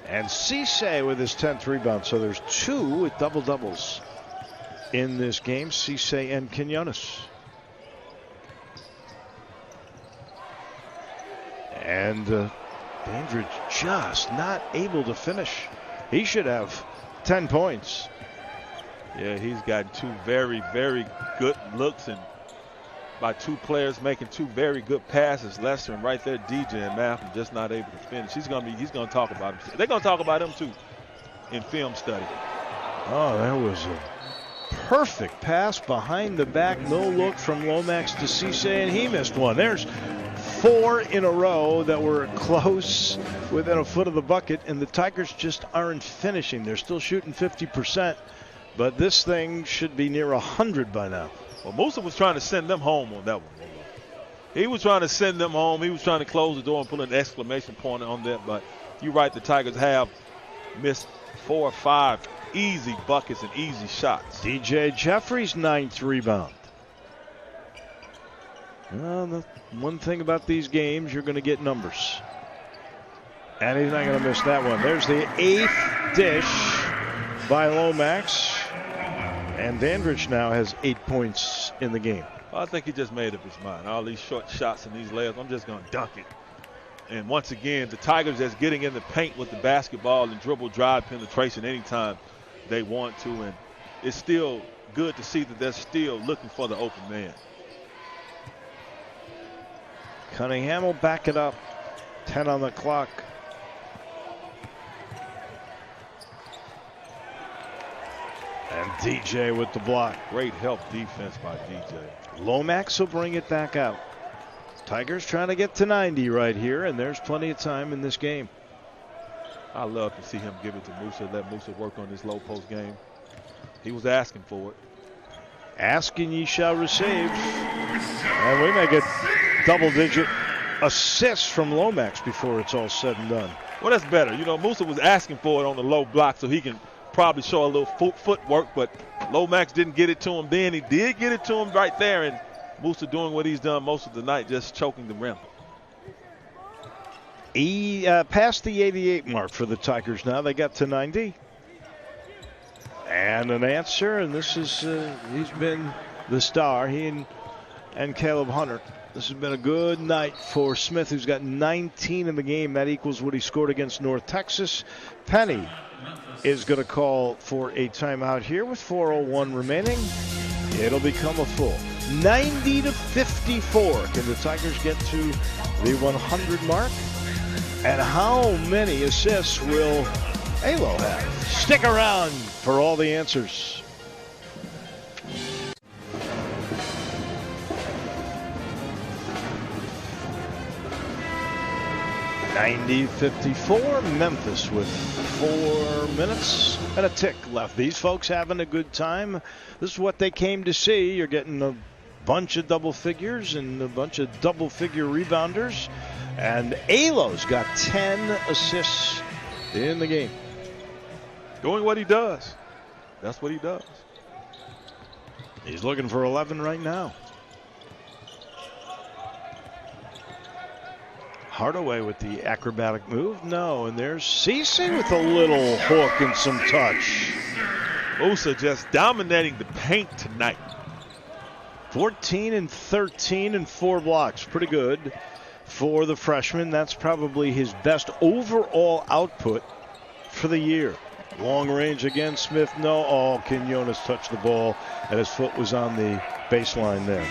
A: And Cisse with his 10th rebound. So there's 2 with double-doubles in this game. Cisse and Quinones. And Dandridge just not able to finish. He should have 10 points.
B: Yeah, he's gotten 2 very, very good looks, and by two players making two very good passes. Lester and right there, DJ and Malcolm just not able to finish. He's going to talk about him. They're going to talk about him too in film study.
A: Oh, that was a perfect pass behind the back. No look from Lomax to Cisse, and he missed one. There's 4 in a row that were close, within a foot of the bucket, and the Tigers just aren't finishing. They're still shooting 50%, but this thing should be near 100 by now.
B: Well, Musa was trying to send them home on that one. He was trying to send them home. He was trying to close the door and put an exclamation point on that, but you're right, the Tigers have missed 4 or 5 easy buckets and easy shots.
A: DJ Jeffries' 9th rebound. Well, the one thing about these games, you're going to get numbers. And he's not going to miss that one. There's the 8th dish by Lomax. And Dandridge now has 8 points in the game.
B: Well, I think he just made up his mind. All these short shots and these layups, I'm just going to dunk it. And once again, the Tigers just getting in the paint with the basketball and dribble, drive, penetration anytime they want to. And it's still good to see that they're still looking for the open man.
A: Cunningham will back it up. 10 on the clock. And DJ with the block.
B: Great help defense by DJ.
A: Lomax will bring it back out. Tigers trying to get to 90 right here, and there's plenty of time in this game.
B: I love to see him give it to Musa, let Musa work on this low post game. He was asking for it.
A: Asking ye shall receive. And we may get double-digit assists from Lomax before it's all said and done.
B: Well, that's better. You know, Musa was asking for it on the low block so he can probably show a little footwork, but Lomax didn't get it to him then. He did get it to him right there, and Musa doing what he's done most of the night, just choking the rim.
A: He passed the 88 mark for the Tigers now. They got to 90. And an answer, and this is, he's been the star, he and Caleb Hunter. This has been a good night for Smith, who's got 19 in the game. That equals what he scored against North Texas. Penny is going to call for a timeout here with 4:01 remaining. It'll become a full 90-54. Can the Tigers get to the 100 mark? And how many assists will Alo have? Stick around for all the answers. (90-54). Memphis with 4 minutes and a tick left. These folks having a good time. This is what they came to see. You're getting a bunch of double figures and a bunch of double figure rebounders. And Alo's got 10 assists in the game.
B: Doing what he does. That's what he does.
A: He's looking for 11 right now. Hardaway with the acrobatic move. No, and there's Cisse with a little hook and some touch.
B: Musa just dominating the paint tonight.
A: 14 and 13 and 4 blocks. Pretty good for the freshman. That's probably his best overall output for the year. Long range again, Smith. No. Oh, Quinones touched the ball, and his foot was on the baseline there.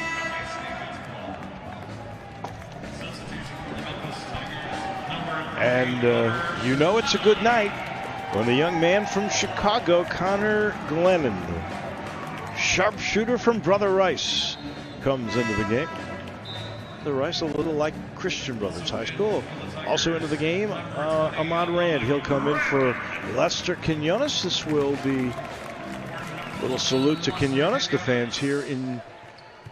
A: And you know it's a good night when the young man from Chicago, Connor Glennon, sharpshooter from Brother Rice, comes into the game. The Rice, a little like Christian Brothers High School. Also into the game, Ahmad Rand. He'll come in for Lester Quinones. This will be a little salute to Quinones. The fans here in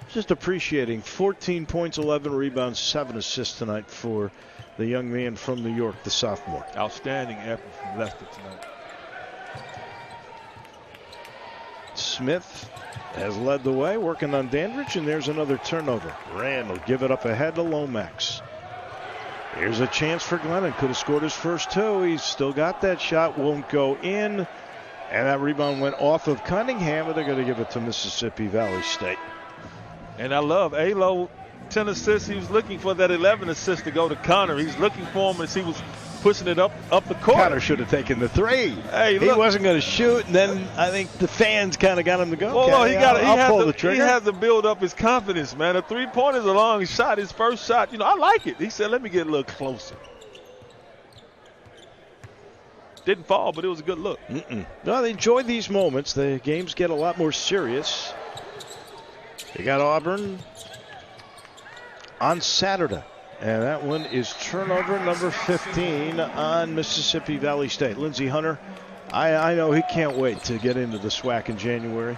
A: just appreciating 14 points, 11 rebounds, 7 assists tonight for the young man from New York, the sophomore.
B: Outstanding effort from Lester tonight.
A: Smith has led the way, working on Dandridge, and there's another turnover. Rand will give it up ahead to Lomax. Here's a chance for Glennon. Could have scored his first 2. He's still got that shot. Won't go in. And that rebound went off of Cunningham, but they're going to give it to Mississippi Valley State.
B: And I love Alo. 10 assists. He was looking for that 11 assist to go to Connor. He's looking for him as he was pushing it up the court.
A: Connor should have taken the three.
B: Hey,
A: he
B: look.
A: wasn't going to shoot, and then I think the fans kind of got him to go.
B: Well,
A: okay,
B: I'll
A: pull the trigger.
B: He has to build up his confidence, man. A three-pointer is a long shot. His first shot, I like it. He said, let me get a little closer. Didn't fall, but it was a good look.
A: No, they enjoy these moments. The games get a lot more serious. They got Auburn on Saturday. And that one is turnover number 15 on Mississippi Valley State. Lindsey Hunter, I know he can't wait to get into the SWAC in January.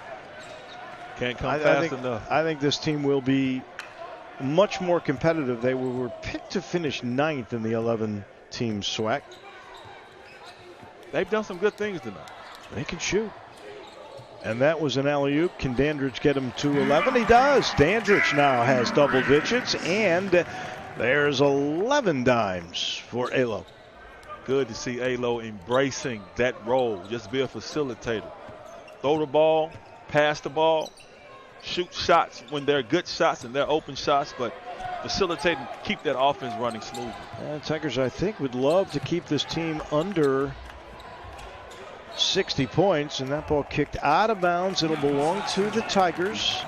B: Can't come fast enough.
A: I think this team will be much more competitive. They were picked to finish 9th in the 11-team SWAC.
B: They've done some good things tonight.
A: They can shoot. And that was an alley-oop. Can Dandridge get him to 11? He does. Dandridge now has double digits, and there's 11 dimes for Alo.
B: Good to see Alo embracing that role. Just be a facilitator. Throw the ball, pass the ball, shoot shots when they're good shots and they're open shots, but facilitate and keep that offense running smoothly.
A: Tigers, I think, would love to keep this team under 60 points, and that ball kicked out of bounds. It'll belong to the Tigers.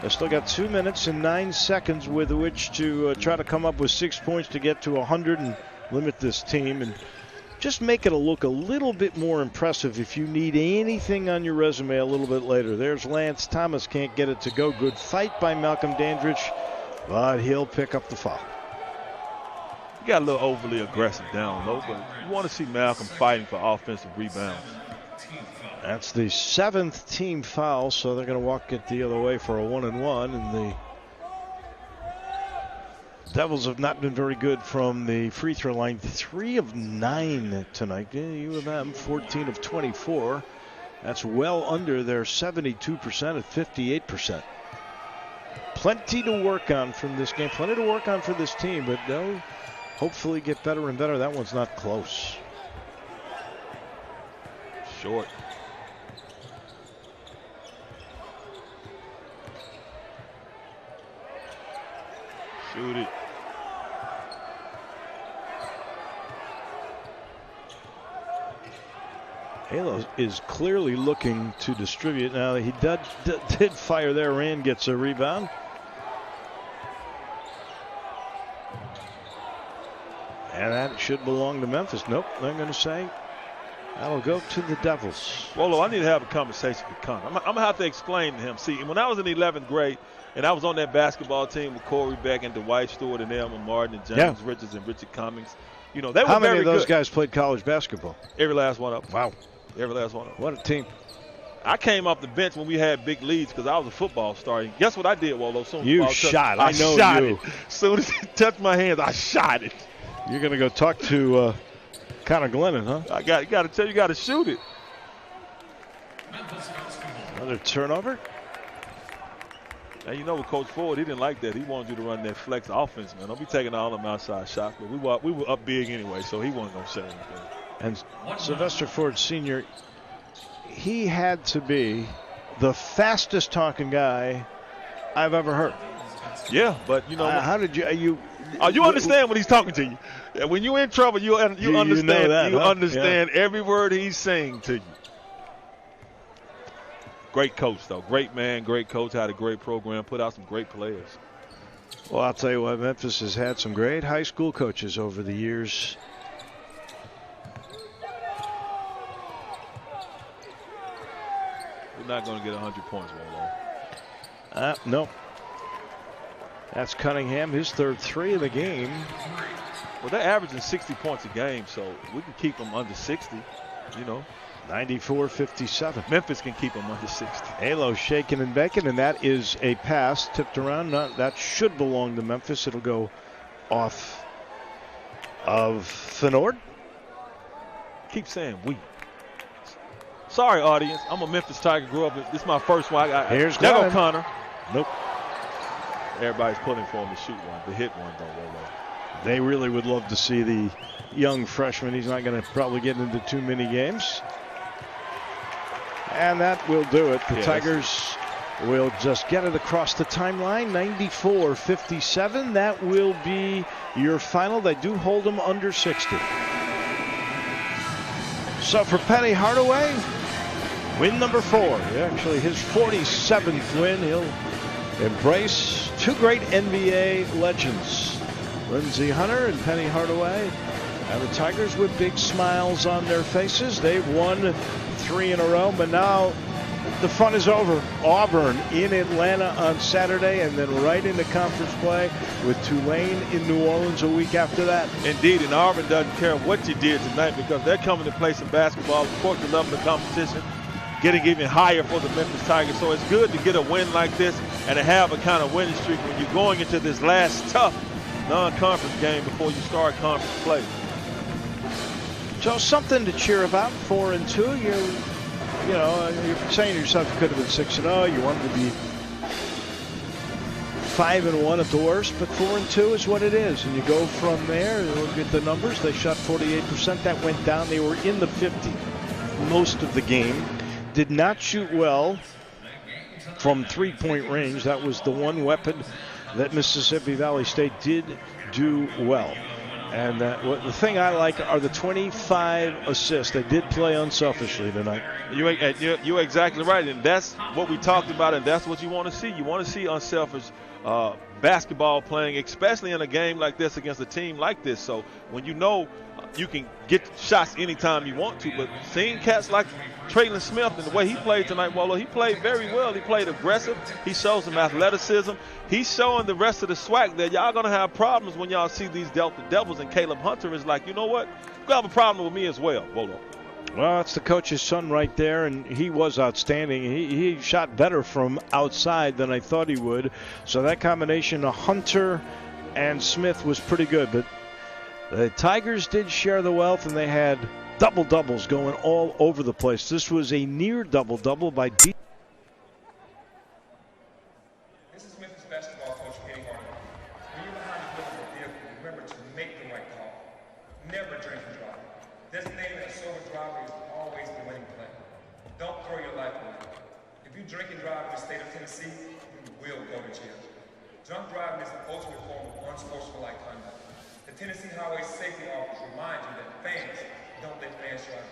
A: They still got 2 minutes and 9 seconds with which to try to come up with 6 points to get to 100 and limit this team and just make it look a little bit more impressive if you need anything on your resume a little bit later. There's Lance Thomas, can't get it to go. Good fight by Malcolm Dandridge, but he'll pick up the foul.
B: He got a little overly aggressive down low, but you want to see Malcolm fighting for offensive rebounds.
A: That's the 7th team foul, so they're going to walk it the other way for a 1-and-1. And the Devils have not been very good from the free throw line. 3 of 9 tonight. U of M, 14 of 24. That's well under their 72% at 58%. Plenty to work on from this game. Plenty to work on for this team, but they'll hopefully get better and better. That one's not close.
B: Short. Shoot it.
A: Halo is clearly looking to distribute. Now, he did fire there and gets a rebound. And that should belong to Memphis. Nope, they're going to say that'll go to the Devils.
B: Rolo, I need to have a conversation with Connor. I'm going to have to explain to him. See, when I was in 11th grade, and I was on that basketball team with Corey Beck and Dwight Stewart and Elmer Martin and James Richards and Richard Cummings. They were very good.
A: How many of those guys played college basketball?
B: Every last one of them.
A: Wow.
B: Every last one of them.
A: What a team.
B: I came off the bench when we had big leads because I was a football star. And guess what I did, Wolo?
A: You shot. I know
B: shot
A: you.
B: It. As soon as it touched my hands, I shot it.
A: You're going to go talk to Connor Glennon, huh?
B: I got to tell you, you got to shoot it.
A: Another turnover.
B: Now, with Coach Ford, he didn't like that. He wanted you to run that flex offense, man. Don't be taking all them outside shots. But we were up big anyway, so he wasn't going to say anything.
A: And Sylvester Ford Sr., he had to be the fastest talking guy I've ever heard.
B: Yeah, but
A: how did you
B: understand when he's talking to you. When you're in trouble, you understand.
A: You know that,
B: you understand every word he's saying to you. Great coach, though. Great man, great coach. Had a great program. Put out some great players.
A: Well, I'll tell you what, Memphis has had some great high school coaches over the years.
B: We're not going to get 100 points, Rolo.
A: No. That's Cunningham, his third 3 of the game.
B: Well, they're averaging 60 points a game, so we can keep them under 60,
A: 94-57.
B: Memphis can keep them under 60.
A: Halo shaking and baking, and that is a pass tipped around. That should belong to Memphis. It'll go off of Fenord.
B: Keep saying we. Sorry, audience. I'm a Memphis Tiger. Grew up. This is my first one.
A: Here's
B: there go Connor.
A: Nope.
B: Everybody's pulling for him to shoot one. To hit one, though, Rolo.
A: They really would love to see the young freshman. He's not going to probably get into too many games. And that will do it. The Tigers will just get it across the timeline. 94-57. That will be your final. They do hold them under 60. So for Penny Hardaway, win number 4. Actually, his 47th win. He'll embrace two great NBA legends, Lindsey Hunter and Penny Hardaway. And the Tigers with big smiles on their faces. They've won 3 in a row, but now the fun is over. Auburn in Atlanta on Saturday, and then right into conference play with Tulane in New Orleans a week after that.
B: Indeed, and Auburn doesn't care what you did tonight because they're coming to play some basketball. Of course, they love the competition, getting even higher for the Memphis Tigers. So it's good to get a win like this and to have a kind of winning streak when you're going into this last tough non-conference game before you start conference play.
A: So something to cheer about. 4-2. You're saying to yourself you could have been 6-0. You wanted to be 5-1 at the worst, but 4-2 is what it is. And you go from there. Look at the numbers. They shot 48%. That went down. They were in the 50 most of the game. Did not shoot well from three-point range. That was the one weapon that Mississippi Valley State did do well. And the thing I like are the 25 assists. They did play unselfishly tonight.
B: You're exactly right, and that's what we talked about, and that's what you want to see. You want to see unselfish basketball playing, especially in a game like this against a team like this. So when you know you can get shots anytime you want to, but seeing cats like Traylon Smith and the way he played tonight, he played very well. He played aggressive. He showed some athleticism. He's showing the rest of the swag that y'all going to have problems when y'all see these Delta Devils, and Caleb Hunter is like, you know what? You're going to have a problem with me as well. Bolo.
A: Well, it's the coach's son right there, and he was outstanding. He shot better from outside than I thought he would. So that combination of Hunter and Smith was pretty good. But the Tigers did share the wealth, and they had double-doubles going all over the place. This was a near double-double by D.
H: This is Memphis basketball coach Penny Hardaway. When you're behind the wheel of a vehicle, remember to make the right call. Never drink and drive. Designating a sober driver is always the winning play. Don't throw your life away. If you drink and drive in the state of Tennessee, you will go to jail. Drunk driving is the ultimate form of unsportsmanlike conduct. The Tennessee Highway Safety Office reminds you that fans don't let fans drive.